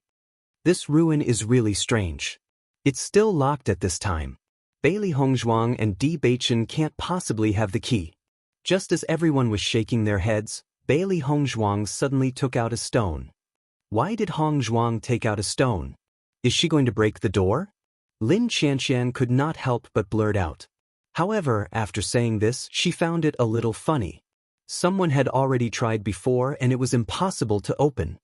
This ruin is really strange. It's still locked at this time. Bailey Hongzhuang and Di Beichen can't possibly have the key. Just as everyone was shaking their heads, Bailey Hongzhuang suddenly took out a stone. Why did Hongzhuang take out a stone? Is she going to break the door? Lin Qianqian could not help but blurt out. However, after saying this, she found it a little funny. Someone had already tried before and it was impossible to open.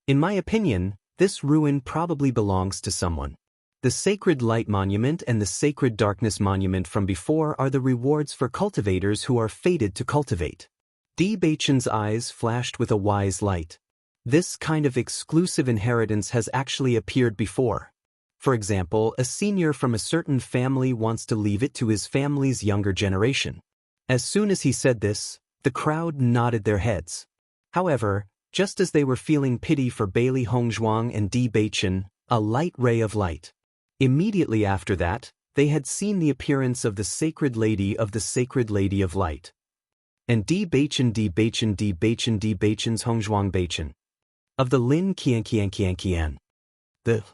In my opinion, this ruin probably belongs to someone. The Sacred Light Monument and the Sacred Darkness Monument from before are the rewards for cultivators who are fated to cultivate. Di Beichen's eyes flashed with a wise light. This kind of exclusive inheritance has actually appeared before. For example, a senior from a certain family wants to leave it to his family's younger generation. As soon as he said this, the crowd nodded their heads. However, just as they were feeling pity for Bailey Hongzhuang and Di Beichen, a light ray of light. Immediately after that, they had seen the appearance of the Sacred Lady of the Sacred Lady of Light. And Di Beichen's Hongzhuang Beichen. Of the Lin Qian. The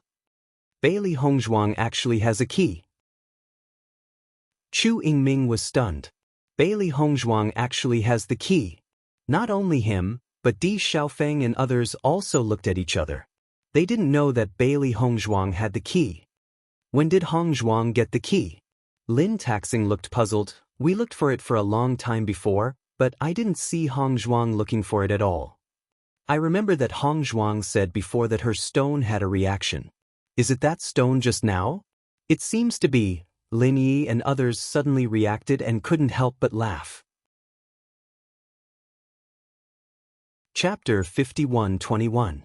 Bailey Hongzhuang actually has a key. Chu Yingming was stunned. Bailey Hongzhuang actually has the key. Not only him, but Di Xiaofeng and others also looked at each other. They didn't know that Bailey Hongzhuang had the key. When did Hongzhuang get the key? Lin Taxing looked puzzled. We looked for it for a long time before, but I didn't see Hongzhuang looking for it at all. I remember that Hongzhuang said before that her stone had a reaction. Is it that stone just now? It seems to be. Lin Yi and others suddenly reacted and couldn't help but laugh. Chapter 51-21.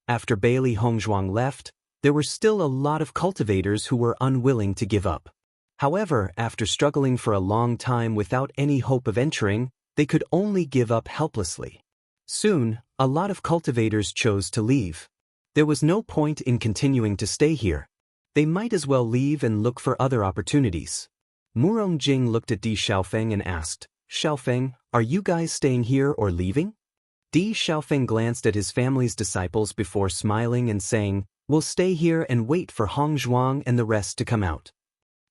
After Bailey Hongzhuang left, there were still a lot of cultivators who were unwilling to give up. However, after struggling for a long time without any hope of entering, they could only give up helplessly. Soon, a lot of cultivators chose to leave. There was no point in continuing to stay here. They might as well leave and look for other opportunities. Murong Jing looked at Di Xiaofeng and asked, Xiaofeng, are you guys staying here or leaving? Di Xiaofeng glanced at his family's disciples before smiling and saying, we'll stay here and wait for Hongzhuang and the rest to come out.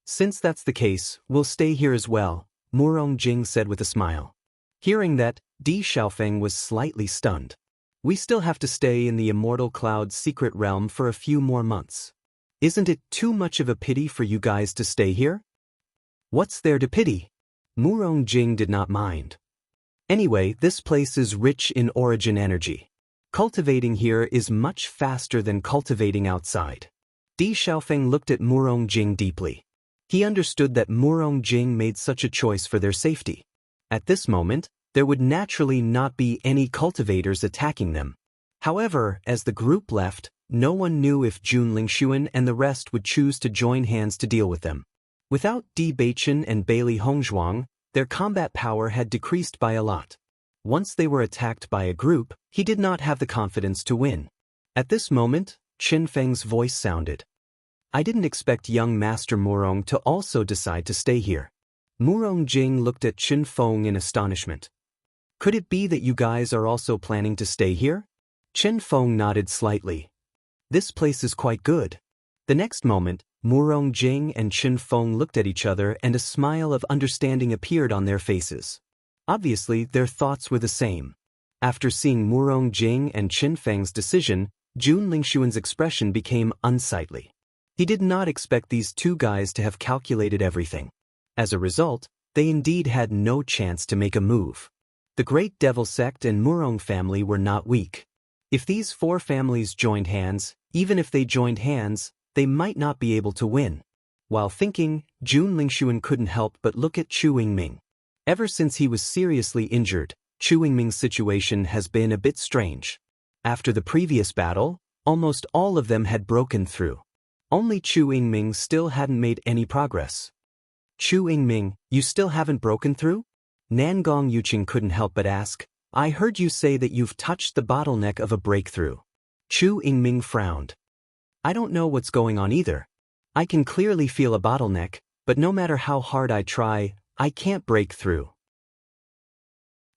Since that's the case, we'll stay here as well, Murong Jing said with a smile. Hearing that, Di Xiaofeng was slightly stunned. We still have to stay in the Immortal Cloud's secret realm for a few more months. Isn't it too much of a pity for you guys to stay here? What's there to pity? Murong Jing did not mind. Anyway, this place is rich in origin energy. Cultivating here is much faster than cultivating outside. Di Xiaofeng looked at Murong Jing deeply. He understood that Murong Jing made such a choice for their safety. At this moment, there would naturally not be any cultivators attacking them. However, as the group left, no one knew if Jun Lingshuan and the rest would choose to join hands to deal with them. Without Di Beichen and Bailey Hongzhuang, their combat power had decreased by a lot. Once they were attacked by a group, he did not have the confidence to win. At this moment, Qin Feng's voice sounded. I didn't expect young Master Murong to also decide to stay here. Murong Jing looked at Qin Feng in astonishment. Could it be that you guys are also planning to stay here? Qin Feng nodded slightly. This place is quite good. The next moment, Murong Jing and Qin Feng looked at each other and a smile of understanding appeared on their faces. Obviously, their thoughts were the same. After seeing Murong Jing and Qin Feng's decision, Jun Lingshuan's expression became unsightly. He did not expect these two guys to have calculated everything. As a result, they indeed had no chance to make a move. The Great Devil Sect and Murong family were not weak. If these four families joined hands, even if they joined hands, they might not be able to win. While thinking, Jun Lingxuan couldn't help but look at Chu Yingming. Ever since he was seriously injured, Chu Yingming's situation has been a bit strange. After the previous battle, almost all of them had broken through. Only Chu Yingming still hadn't made any progress. Chu Yingming, you still haven't broken through? Nangong Yuqing couldn't help but ask. I heard you say that you've touched the bottleneck of a breakthrough. Chu Yingming frowned. I don't know what's going on either. I can clearly feel a bottleneck, but no matter how hard I try, I can't break through.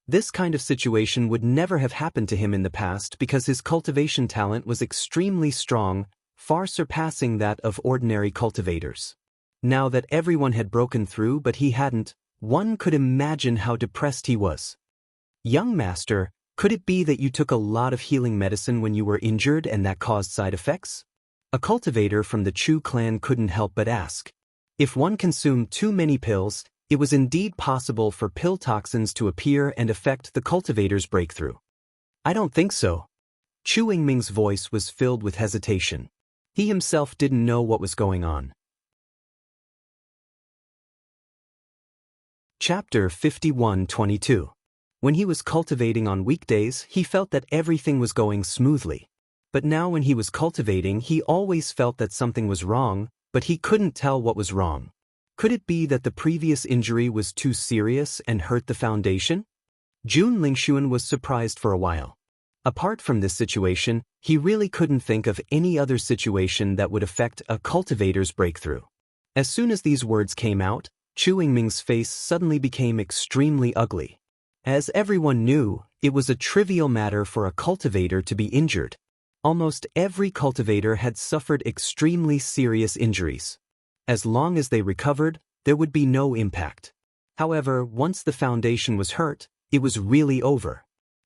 This kind of situation would never have happened to him in the past because his cultivation talent was extremely strong, far surpassing that of ordinary cultivators. Now that everyone had broken through but he hadn't, one could imagine how depressed he was. Young master, could it be that you took a lot of healing medicine when you were injured and that caused side effects? A cultivator from the Chu clan couldn't help but ask. If one consumed too many pills, it was indeed possible for pill toxins to appear and affect the cultivator's breakthrough. I don't think so. Chu Yingming's voice was filled with hesitation. He himself didn't know what was going on. Chapter 51:22. When he was cultivating on weekdays, he felt that everything was going smoothly. But now when he was cultivating, he always felt that something was wrong, but he couldn't tell what was wrong. Could it be that the previous injury was too serious and hurt the foundation? Jun Lingxuan was surprised for a while. Apart from this situation, he really couldn't think of any other situation that would affect a cultivator's breakthrough. As soon as these words came out, Chu Yingming's face suddenly became extremely ugly. As everyone knew, it was a trivial matter for a cultivator to be injured. Almost every cultivator had suffered extremely serious injuries. As long as they recovered, there would be no impact. However, once the foundation was hurt, it was really over.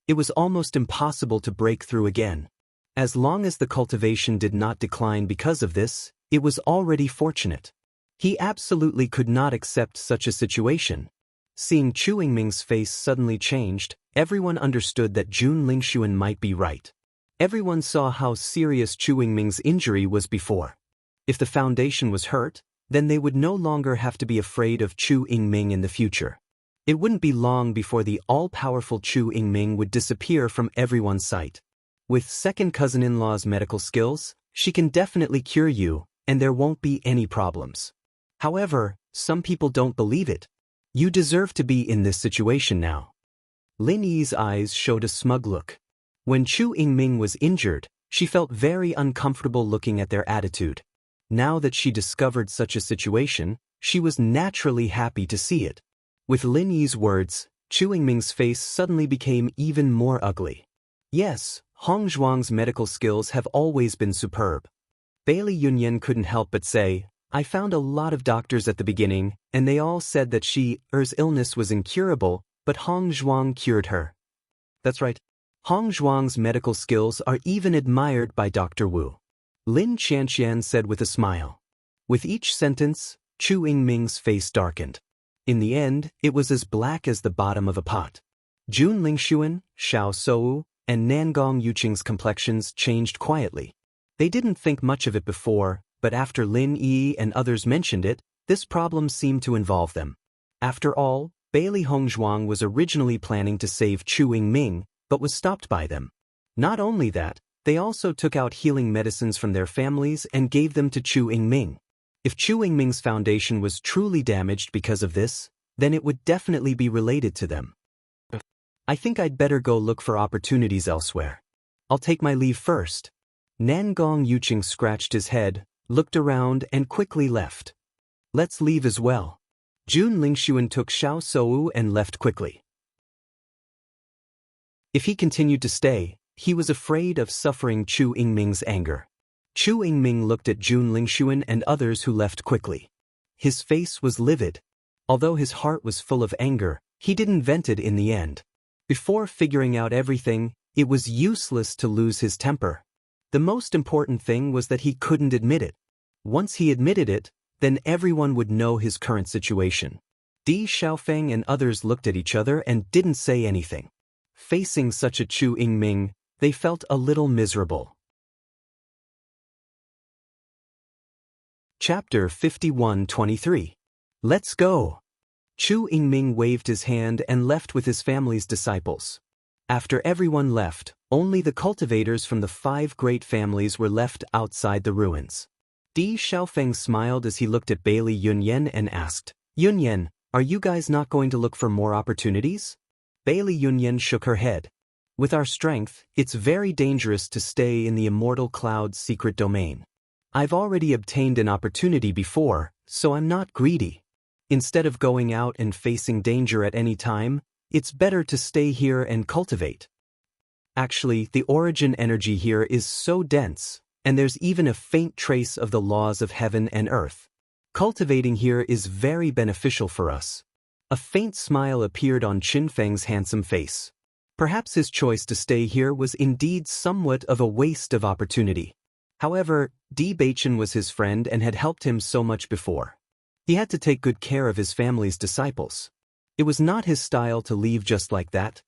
It was almost impossible to break through again. As long as the cultivation did not decline because of this, it was already fortunate. He absolutely could not accept such a situation. Seeing Chu Yingming's face suddenly changed, everyone understood that Jun Lingxuan might be right. Everyone saw how serious Chu Yingming's injury was before. If the foundation was hurt, then they would no longer have to be afraid of Chu Yingming in the future. It wouldn't be long before the all-powerful Chu Yingming would disappear from everyone's sight. With second cousin-in-law's medical skills, she can definitely cure you, and there won't be any problems. However, some people don't believe it. You deserve to be in this situation now. Lin Yi's eyes showed a smug look. When Chu Yingming was injured, she felt very uncomfortable looking at their attitude. Now that she discovered such a situation, she was naturally happy to see it. With Lin Yi's words, Chu Yingming's face suddenly became even more ugly. Yes, Hong Zhuang's medical skills have always been superb. Bailey Yunyan couldn't help but say, I found a lot of doctors at the beginning, and they all said that her illness was incurable, but Hong Zhuang cured her. That's right. Hong Zhuang's medical skills are even admired by Dr. Wu. Lin Qianqian said with a smile. With each sentence, Chu Yingming's face darkened. In the end, it was as black as the bottom of a pot. Jun Lingxuan, Xiao Sou, and Nangong Yuqing's complexions changed quietly. They didn't think much of it before, but after Lin Yi and others mentioned it, this problem seemed to involve them. After all, Bailey Hongzhuang was originally planning to save Chu Yingming, but was stopped by them. Not only that, they also took out healing medicines from their families and gave them to Chu Yingming. If Chu Yingming's foundation was truly damaged because of this, then it would definitely be related to them. I think I'd better go look for opportunities elsewhere. I'll take my leave first. Nangong Yuqing scratched his head, looked around and quickly left. Let's leave as well. Jun Lingxuan took Xiao Sou and left quickly. If he continued to stay, he was afraid of suffering Chu Yingming's anger. Chu Yingming looked at Jun Lingxuan and others who left quickly. His face was livid. Although his heart was full of anger, he didn't vent it in the end. Before figuring out everything, it was useless to lose his temper. The most important thing was that he couldn't admit it. Once he admitted it, then everyone would know his current situation. Di Xiaofeng and others looked at each other and didn't say anything. Facing such a Chu Yingming, they felt a little miserable. Chapter 51:23. Let's go. Chu Yingming waved his hand and left with his family's disciples. After everyone left, only the cultivators from the 5 great families were left outside the ruins. Di Xiaofeng smiled as he looked at Bailey Yunyan and asked, Yunyan, are you guys not going to look for more opportunities? Bailey Yunyan shook her head. With our strength, it's very dangerous to stay in the Immortal Cloud's secret domain. I've already obtained an opportunity before, so I'm not greedy. Instead of going out and facing danger at any time, it's better to stay here and cultivate. Actually, the origin energy here is so dense, and there's even a faint trace of the laws of heaven and earth. Cultivating here is very beneficial for us. A faint smile appeared on Qin Feng's handsome face. Perhaps his choice to stay here was indeed somewhat of a waste of opportunity. However, Bewitching was his friend and had helped him so much before. He had to take good care of his family's disciples. It was not his style to leave just like that.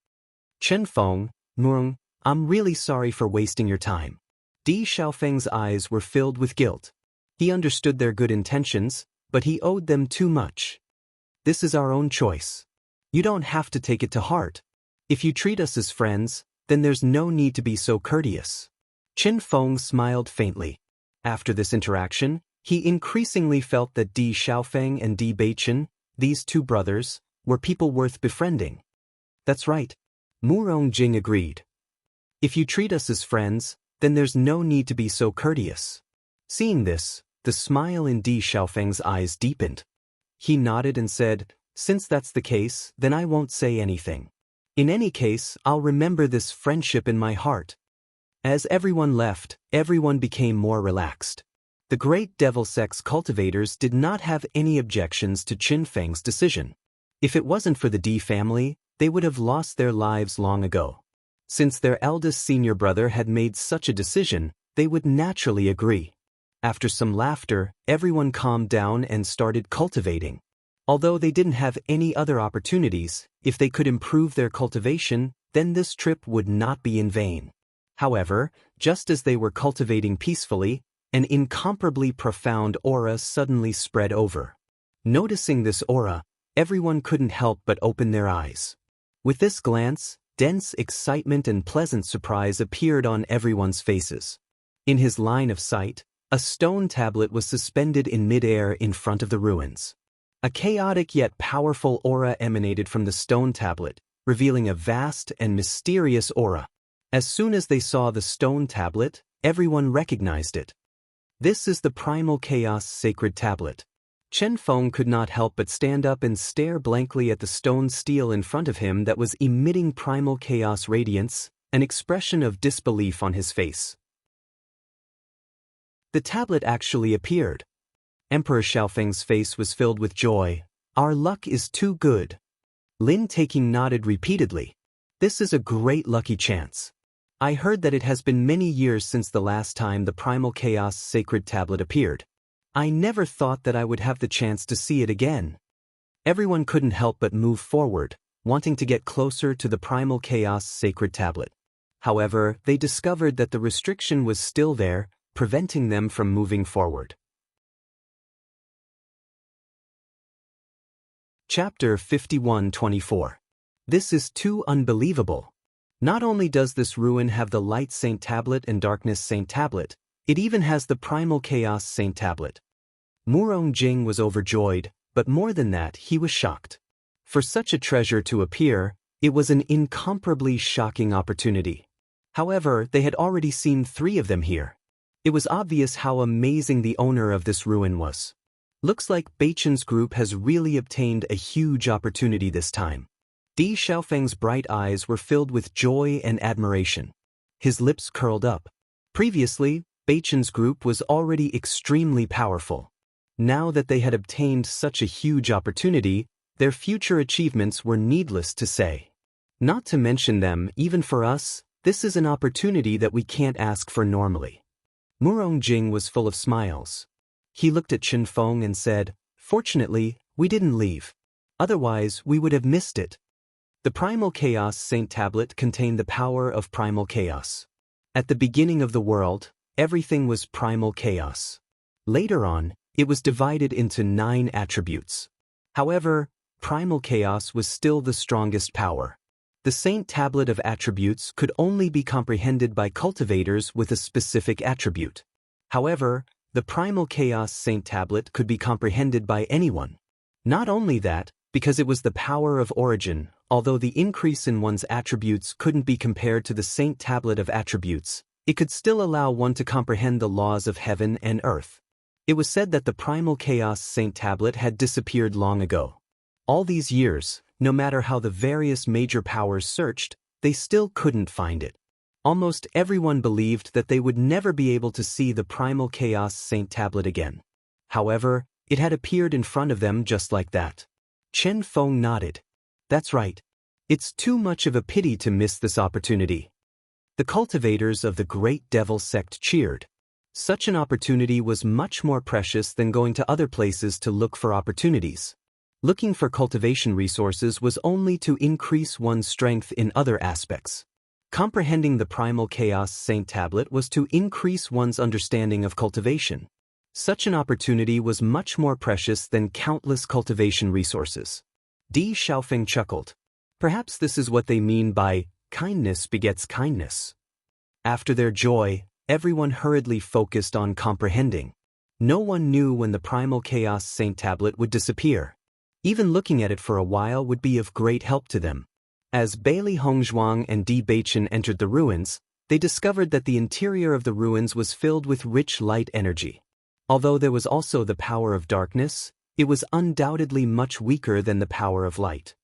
Chen Feng, Murong, I'm really sorry for wasting your time. Di Xiaofeng's eyes were filled with guilt. He understood their good intentions, but he owed them too much. This is our own choice. You don't have to take it to heart. If you treat us as friends, then there's no need to be so courteous. Qin Feng smiled faintly. After this interaction, he increasingly felt that Di Xiaofeng and Di Beichen, these 2 brothers, were people worth befriending. That's right. Murong Jing agreed. If you treat us as friends, then there's no need to be so courteous. Seeing this, the smile in Di Xiaofeng's eyes deepened. He nodded and said, since that's the case, then I won't say anything. In any case, I'll remember this friendship in my heart. As everyone left, everyone became more relaxed. The great devil sex cultivators did not have any objections to Qin Feng's decision. If it wasn't for the Di family, they would have lost their lives long ago. Since their eldest senior brother had made such a decision, they would naturally agree. After some laughter, everyone calmed down and started cultivating. Although they didn't have any other opportunities, if they could improve their cultivation, then this trip would not be in vain. However, just as they were cultivating peacefully, an incomparably profound aura suddenly spread over. Noticing this aura, everyone couldn't help but open their eyes. With this glance, dense excitement and pleasant surprise appeared on everyone's faces. In his line of sight, a stone tablet was suspended in midair in front of the ruins. A chaotic yet powerful aura emanated from the stone tablet, revealing a vast and mysterious aura. As soon as they saw the stone tablet, everyone recognized it. This is the Primal Chaos Sacred Tablet. Chen Feng could not help but stand up and stare blankly at the stone stele in front of him that was emitting primal chaos radiance, an expression of disbelief on his face. The tablet actually appeared. Emperor Xiaofeng's face was filled with joy. Our luck is too good. Lin Taking nodded repeatedly. This is a great lucky chance. I heard that it has been many years since the last time the Primal Chaos Sacred Tablet appeared. I never thought that I would have the chance to see it again. Everyone couldn't help but move forward, wanting to get closer to the Primal Chaos Sacred Tablet. However, they discovered that the restriction was still there, preventing them from moving forward. Chapter 51:24. This is too unbelievable. Not only does this ruin have the Light Saint Tablet and Darkness Saint Tablet, it even has the Primal Chaos Saint Tablet. Murong Jing was overjoyed, but more than that, he was shocked. For such a treasure to appear, it was an incomparably shocking opportunity. However, they had already seen 3 of them here. It was obvious how amazing the owner of this ruin was. Looks like Beichen's group has really obtained a huge opportunity this time. Di Xiaofeng's bright eyes were filled with joy and admiration. His lips curled up. Previously, Beichen's group was already extremely powerful. Now that they had obtained such a huge opportunity, their future achievements were needless to say. Not to mention them, even for us, this is an opportunity that we can't ask for normally. Murong Jing was full of smiles. He looked at Qin Feng and said, fortunately, we didn't leave. Otherwise, we would have missed it. The Primal Chaos Saint Tablet contained the power of primal chaos. At the beginning of the world, everything was primal chaos. Later on, It was divided into 9 attributes. However, primal chaos was still the strongest power. The Saint Tablet of Attributes could only be comprehended by cultivators with a specific attribute. However, the Primal Chaos Saint Tablet could be comprehended by anyone. Not only that, because it was the power of origin, although the increase in one's attributes couldn't be compared to the Saint Tablet of Attributes, it could still allow one to comprehend the laws of heaven and earth. It was said that the Primal Chaos Saint Tablet had disappeared long ago. All these years, no matter how the various major powers searched, they still couldn't find it. Almost everyone believed that they would never be able to see the Primal Chaos Saint Tablet again. However, it had appeared in front of them just like that. Chen Feng nodded. That's right. It's too much of a pity to miss this opportunity. The cultivators of the Great Devil Sect cheered. Such an opportunity was much more precious than going to other places to look for opportunities. Looking for cultivation resources was only to increase one's strength in other aspects. Comprehending the Primal Chaos Saint Tablet was to increase one's understanding of cultivation. Such an opportunity was much more precious than countless cultivation resources. Di Xiaofeng chuckled. Perhaps this is what they mean by kindness begets kindness. After their joy, everyone hurriedly focused on comprehending. No one knew when the Primal Chaos Saint Tablet would disappear. Even looking at it for a while would be of great help to them. As Bailey Hongzhuang and Bewitching entered the ruins, they discovered that the interior of the ruins was filled with rich light energy. Although there was also the power of darkness, it was undoubtedly much weaker than the power of light.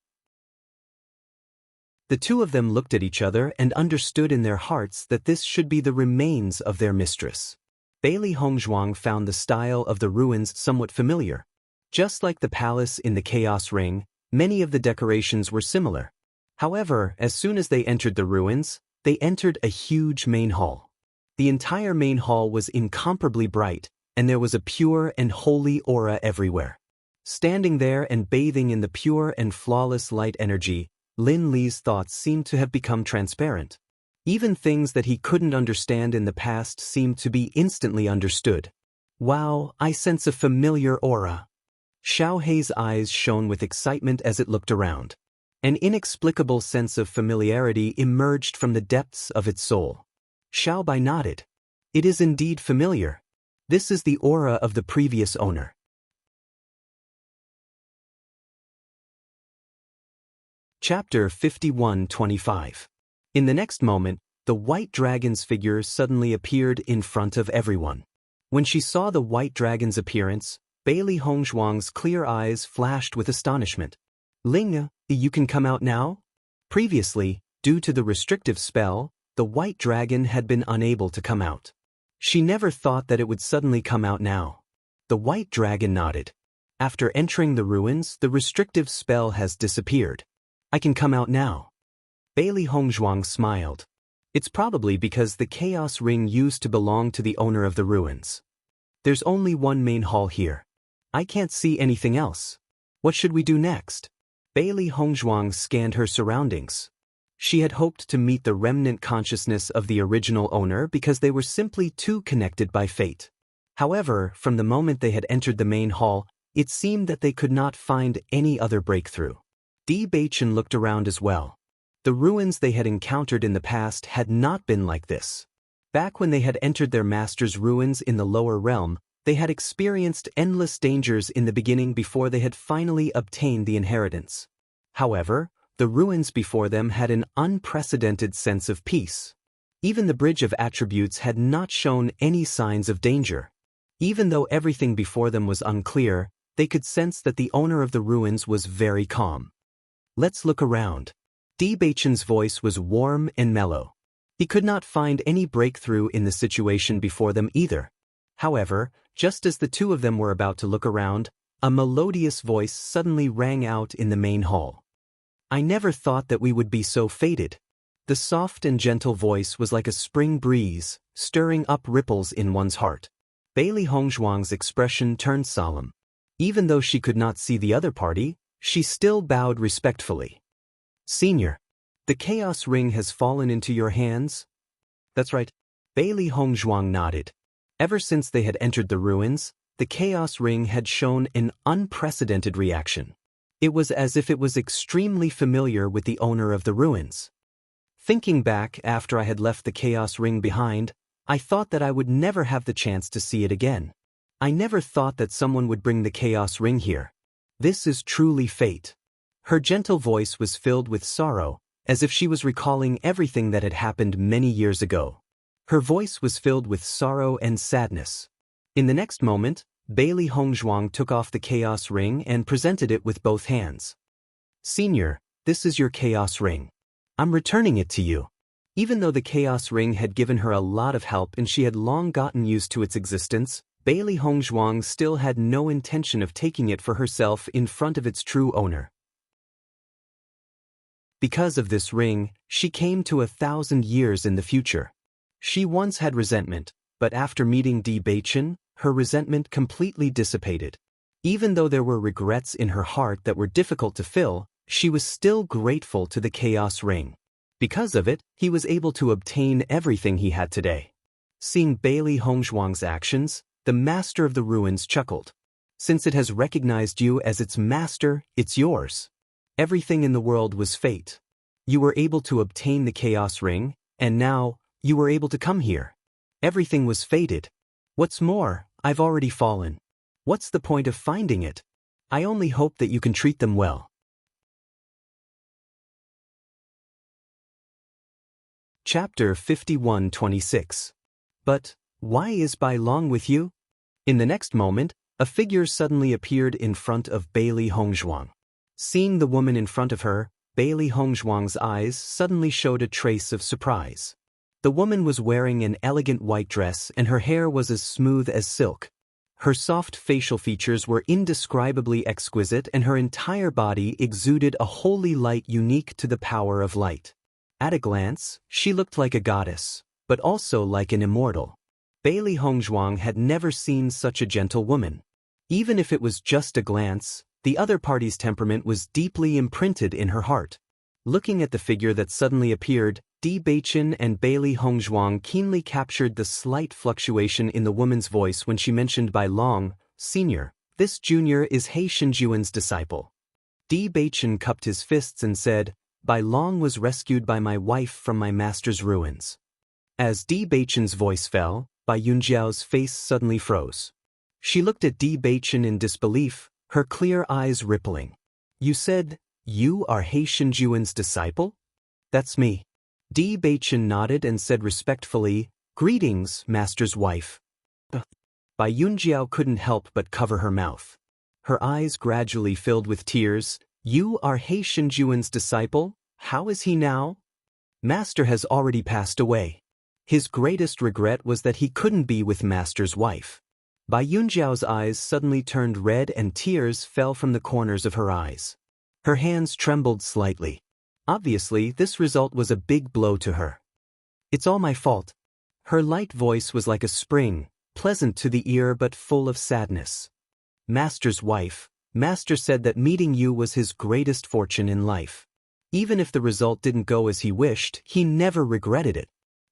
The two of them looked at each other and understood in their hearts that this should be the remains of their mistress. Bailey Hongzhuang found the style of the ruins somewhat familiar. Just like the palace in the Chaos Ring, many of the decorations were similar. However, as soon as they entered the ruins, they entered a huge main hall. The entire main hall was incomparably bright, and there was a pure and holy aura everywhere. Standing there and bathing in the pure and flawless light energy, Lin Li's thoughts seemed to have become transparent. Even things that he couldn't understand in the past seemed to be instantly understood. Wow, I sense a familiar aura. Xiao Hei's eyes shone with excitement as it looked around. An inexplicable sense of familiarity emerged from the depths of its soul. Xiao Bai nodded. It is indeed familiar. This is the aura of the previous owner. Chapter 51-25. In the next moment, the white dragon's figure suddenly appeared in front of everyone. When she saw the white dragon's appearance, Bailey Hongzhuang's clear eyes flashed with astonishment. Ling, you can come out now? Previously, due to the restrictive spell, the white dragon had been unable to come out. She never thought that it would suddenly come out now. The white dragon nodded. After entering the ruins, the restrictive spell has disappeared. I can come out now. Bailey Hongzhuang smiled. It's probably because the Chaos Ring used to belong to the owner of the ruins. There's only one main hall here. I can't see anything else. What should we do next? Bailey Hongzhuang scanned her surroundings. She had hoped to meet the remnant consciousness of the original owner because they were simply too connected by fate. However, from the moment they had entered the main hall, it seemed that they could not find any other breakthrough. Di Baichen looked around as well. The ruins they had encountered in the past had not been like this. Back when they had entered their master's ruins in the lower realm, they had experienced endless dangers in the beginning before they had finally obtained the inheritance. However, the ruins before them had an unprecedented sense of peace. Even the Bridge of Attributes had not shown any signs of danger. Even though everything before them was unclear, they could sense that the owner of the ruins was very calm. Let's look around. Di Baichen's voice was warm and mellow. He could not find any breakthrough in the situation before them either. However, just as the two of them were about to look around, a melodious voice suddenly rang out in the main hall. I never thought that we would be so fated. The soft and gentle voice was like a spring breeze, stirring up ripples in one's heart. Bailey Hongzhuang's expression turned solemn. Even though she could not see the other party, she still bowed respectfully. Senior, the Chaos Ring has fallen into your hands? That's right. Bailey Hongzhuang nodded. Ever since they had entered the ruins, the Chaos Ring had shown an unprecedented reaction. It was as if it was extremely familiar with the owner of the ruins. Thinking back after I had left the Chaos Ring behind, I thought that I would never have the chance to see it again. I never thought that someone would bring the Chaos Ring here. This is truly fate. Her gentle voice was filled with sorrow, as if she was recalling everything that had happened many years ago. Her voice was filled with sorrow and sadness. In the next moment, Bailey Hongzhuang took off the Chaos Ring and presented it with both hands. "Senior, this is your Chaos Ring. I'm returning it to you." Even though the Chaos Ring had given her a lot of help and she had long gotten used to its existence, Bailey Hongzhuang still had no intention of taking it for herself in front of its true owner. Because of this ring, she came to 1,000 years in the future. She once had resentment, but after meeting Bewitching, her resentment completely dissipated. Even though there were regrets in her heart that were difficult to fill, she was still grateful to the Chaos Ring. Because of it, he was able to obtain everything he had today. Seeing Bailey Hongzhuang's actions, the master of the ruins chuckled. "Since it has recognized you as its master, it's yours. Everything in the world was fate. You were able to obtain the Chaos Ring, and now, you were able to come here. Everything was fated. What's more, I've already fallen. What's the point of finding it? I only hope that you can treat them well." Chapter 51:26. But, why is Bai Long with you? In the next moment, a figure suddenly appeared in front of Bailey Hongzhuang. Seeing the woman in front of her, Bailey Hongzhuang's eyes suddenly showed a trace of surprise. The woman was wearing an elegant white dress and her hair was as smooth as silk. Her soft facial features were indescribably exquisite and her entire body exuded a holy light unique to the power of light. At a glance, she looked like a goddess, but also like an immortal. Bailey Hongzhuang had never seen such a gentle woman. Even if it was just a glance, the other party's temperament was deeply imprinted in her heart. Looking at the figure that suddenly appeared, Bewitching and Bailey Hongzhuang keenly captured the slight fluctuation in the woman's voice when she mentioned Bai Long, "Senior, this junior is He Shenjuan's disciple." Bewitching cupped his fists and said, "Bai Long was rescued by my wife from my master's ruins." As Bewitching's voice fell, Bai Yunjiao's face suddenly froze. She looked at Bewitching in disbelief, her clear eyes rippling. "You said, you are He Shenjuan's disciple?" "That's me." Bewitching nodded and said respectfully, "Greetings, master's wife." Bai Yunjiao couldn't help but cover her mouth. Her eyes gradually filled with tears. "You are He Shenjuan's disciple? How is he now?" "Master has already passed away. His greatest regret was that he couldn't be with master's wife." Bai Yunjiao's eyes suddenly turned red and tears fell from the corners of her eyes. Her hands trembled slightly. Obviously, this result was a big blow to her. "It's all my fault." Her light voice was like a spring, pleasant to the ear but full of sadness. "Master's wife, Master said that meeting you was his greatest fortune in life. Even if the result didn't go as he wished, he never regretted it.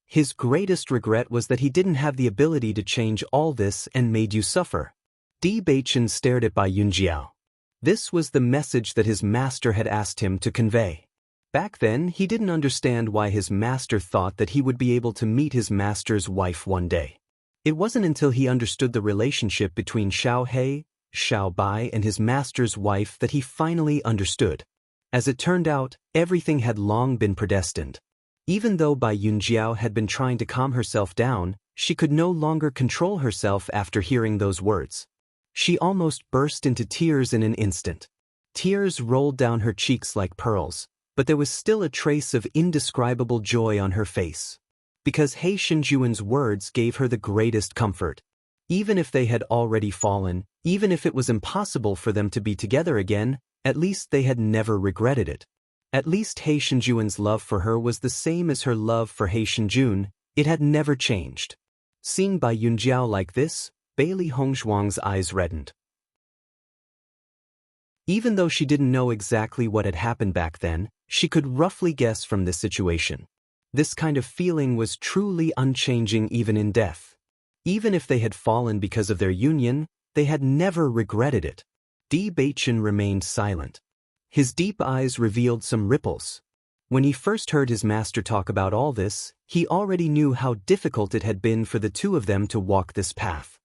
His greatest regret was that he didn't have the ability to change all this and made you suffer." Bewitching stared at Bai Yunjiao. This was the message that his master had asked him to convey. Back then, he didn't understand why his master thought that he would be able to meet his master's wife one day. It wasn't until he understood the relationship between Xiao He, Xiao Bai and his master's wife that he finally understood. As it turned out, everything had long been predestined. Even though Bai Yunjiao had been trying to calm herself down, she could no longer control herself after hearing those words. She almost burst into tears in an instant. Tears rolled down her cheeks like pearls, but there was still a trace of indescribable joy on her face. Because He Shenjuan's words gave her the greatest comfort. Even if they had already fallen, even if it was impossible for them to be together again, at least they had never regretted it. At least He Shenjuan's love for her was the same as her love for He Shenjun, it had never changed. Seeing Bai Yunjiao like this, Bailey Hongzhuang's eyes reddened. Even though she didn't know exactly what had happened back then, she could roughly guess from this situation. This kind of feeling was truly unchanging even in death. Even if they had fallen because of their union, they had never regretted it. Bewitching remained silent. His deep eyes revealed some ripples. When he first heard his master talk about all this, he already knew how difficult it had been for the two of them to walk this path.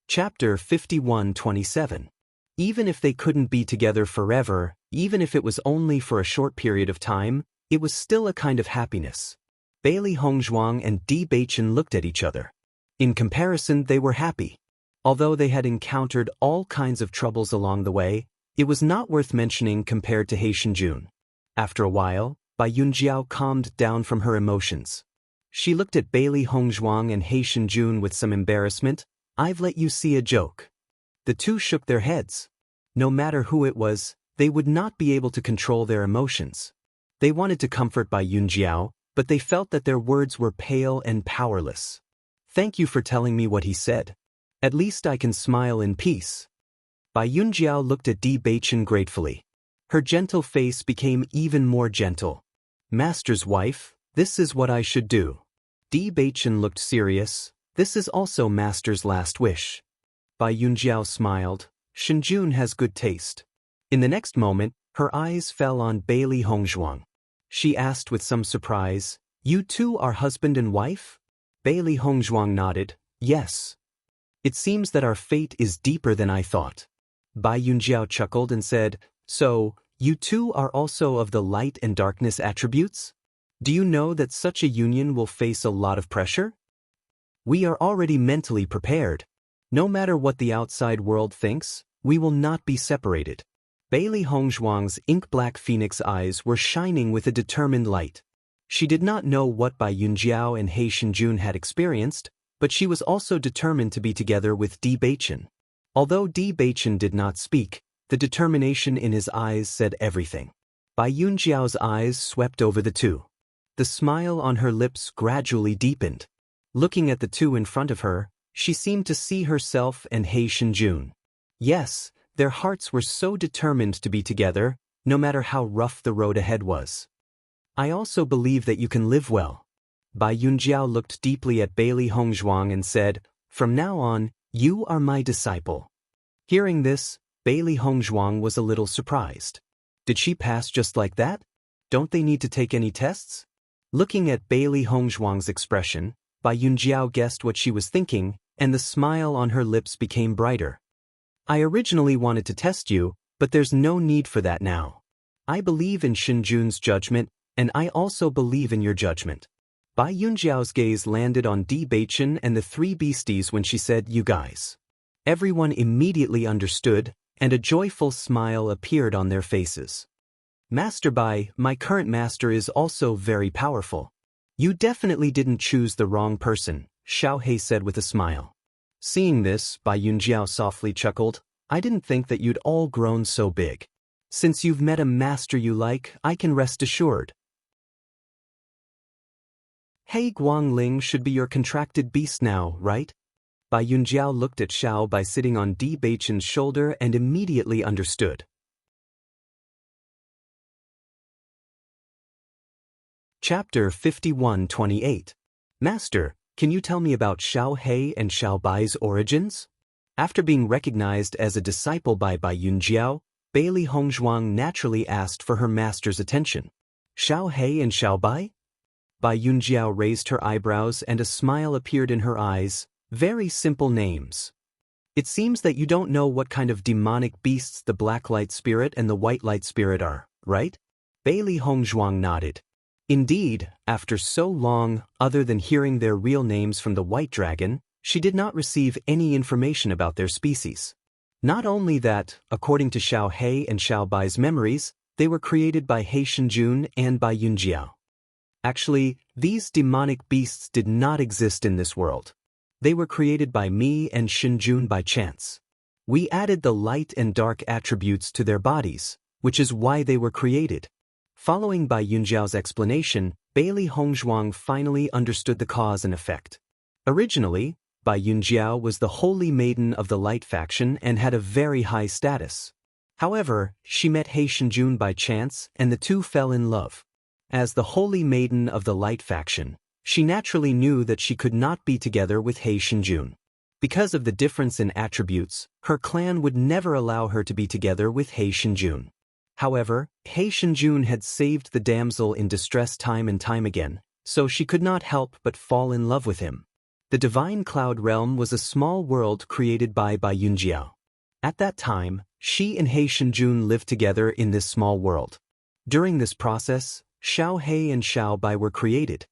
Chapter 51:27. Even if they couldn't be together forever, even if it was only for a short period of time, it was still a kind of happiness. Bailey Hongzhuang and Bewitching looked at each other. In comparison, they were happy. Although they had encountered all kinds of troubles along the way, it was not worth mentioning compared to He Shenjun. After a while, Bai Yunjiao calmed down from her emotions. She looked at Bailey Hongzhuang and He Shenjun with some embarrassment. "I've let you see a joke." The two shook their heads. No matter who it was, they would not be able to control their emotions. They wanted to comfort Bai Yunjiao, but they felt that their words were pale and powerless. "Thank you for telling me what he said. At least I can smile in peace." Bai Yunjiao looked at Bewitching gratefully. Her gentle face became even more gentle. "Master's wife, this is what I should do." Bewitching looked serious. "This is also Master's last wish." Bai Yunjiao smiled. "Shenjun has good taste." In the next moment, her eyes fell on Bailey Hongzhuang. She asked with some surprise, "You two are husband and wife?" Bailey Hongzhuang nodded. "Yes. It seems that our fate is deeper than I thought." Bai Yunjiao chuckled and said, "So, you two are also of the light and darkness attributes? Do you know that such a union will face a lot of pressure? We are already mentally prepared. No matter what the outside world thinks, we will not be separated." Bailey Hongzhuang's ink-black phoenix eyes were shining with a determined light. She did not know what Bai Yunjiao and He Shenjun had experienced, but she was also determined to be together with Bewitching. Although Bewitching did not speak, the determination in his eyes said everything. Bai Yunjiao's eyes swept over the two. The smile on her lips gradually deepened. Looking at the two in front of her, she seemed to see herself and He Shenjun. Yes, their hearts were so determined to be together, no matter how rough the road ahead was. "I also believe that you can live well." Bai Yunjiao looked deeply at Bailey Hongzhuang and said, "From now on, you are my disciple." Hearing this, Bailey Hongzhuang was a little surprised. Did she pass just like that? Don't they need to take any tests? Looking at Bailey Hongzhuang's expression, Bai Yunjiao guessed what she was thinking, and the smile on her lips became brighter. "I originally wanted to test you, but there's no need for that now. I believe in Shenjun's judgment, and I also believe in your judgment." Bai Yunjiao's gaze landed on Bewitching and the three beasties when she said, "You guys." Everyone immediately understood, and a joyful smile appeared on their faces. "Master Bai, my current master is also very powerful. You definitely didn't choose the wrong person," Xiao He said with a smile. Seeing this, Bai Yunjiao softly chuckled. "I didn't think that you'd all grown so big. Since you've met a master you like, I can rest assured. He Guangling should be your contracted beast now, right?" Bai Yunjiao looked at Xiao Bai sitting on Bewitching's shoulder and immediately understood. Chapter 51:28. "Master, can you tell me about Xiao He and Xiao Bai's origins?" After being recognized as a disciple by Bai Yunjiao, Bailey Hongzhuang naturally asked for her master's attention. "Xiao He and Xiao Bai?" Bai Yunjiao raised her eyebrows and a smile appeared in her eyes. "Very simple names. It seems that you don't know what kind of demonic beasts the black light spirit and the white light spirit are, right?" Bailey Hongzhuang nodded. Indeed, after so long, other than hearing their real names from the white dragon, she did not receive any information about their species. Not only that, according to Xiao He and Xiao Bai's memories, they were created by He Shenjun and Bai Yunjiao. Actually, these demonic beasts did not exist in this world. They were created by me and Shenjun by chance. We added the light and dark attributes to their bodies, which is why they were created. Following Bai Yunjiao's explanation, Bailey Hongzhuang finally understood the cause and effect. Originally, Bai Yunjiao was the holy maiden of the light faction and had a very high status. However, she met He Shenjun by chance and the two fell in love. As the holy maiden of the light faction, She naturally knew that she could not be together with He Shinjun. Because of the difference in attributes, her clan would never allow her to be together with He Shinjun. However, He Shinjun had saved the damsel in distress time and time again, so she could not help but fall in love with him. The Divine Cloud Realm was a small world created by Yunjiao. At that time, she and He Shinjun lived together in this small world. During this process, Xiao He and Xiao Bai were created.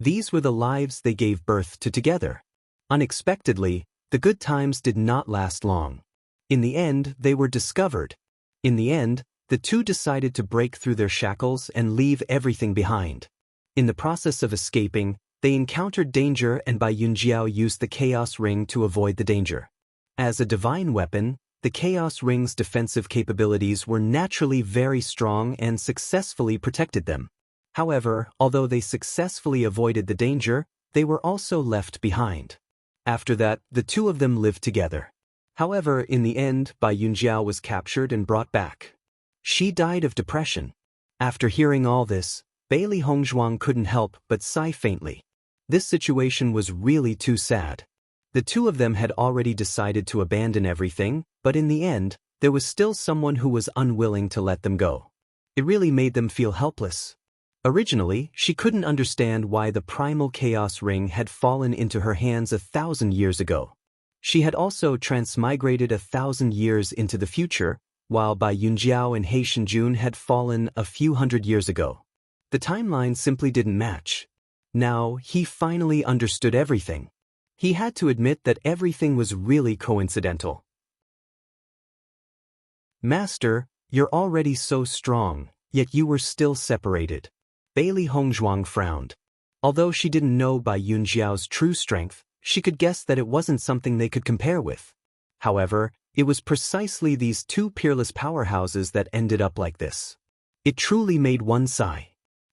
These were the lives they gave birth to together. Unexpectedly, the good times did not last long. In the end, they were discovered. In the end, the two decided to break through their shackles and leave everything behind. In the process of escaping, they encountered danger and Yunjiao used the Chaos Ring to avoid the danger. As a divine weapon, the Chaos Ring's defensive capabilities were naturally very strong and successfully protected them. However, although they successfully avoided the danger, they were also left behind. After that, the two of them lived together. However, in the end, Yunjiao was captured and brought back. She died of depression. After hearing all this, Bailey Hongzhuang couldn't help but sigh faintly. This situation was really too sad. The two of them had already decided to abandon everything, but in the end, there was still someone who was unwilling to let them go. It really made them feel helpless. Originally, she couldn't understand why the primal chaos ring had fallen into her hands 1,000 years ago. She had also transmigrated 1,000 years into the future, while Yunjiao and He Shinjun had fallen a few hundred years ago. The timeline simply didn't match. Now, he finally understood everything. He had to admit that everything was really coincidental. Master, you're already so strong, yet you were still separated. Bailey Hongzhuang frowned. Although she didn't know Yunjiao's true strength, she could guess that it wasn't something they could compare with. However, it was precisely these two peerless powerhouses that ended up like this. It truly made one sigh.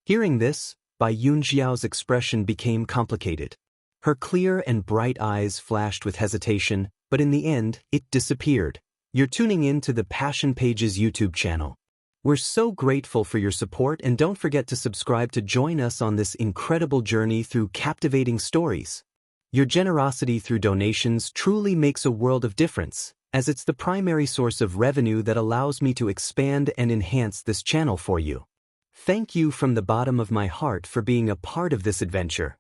Hearing this, Yunjiao's expression became complicated. Her clear and bright eyes flashed with hesitation, but in the end, it disappeared. You're tuning in to the Passion Pages YouTube channel. We're so grateful for your support, and don't forget to subscribe to join us on this incredible journey through captivating stories. Your generosity through donations truly makes a world of difference, as it's the primary source of revenue that allows me to expand and enhance this channel for you. Thank you from the bottom of my heart for being a part of this adventure.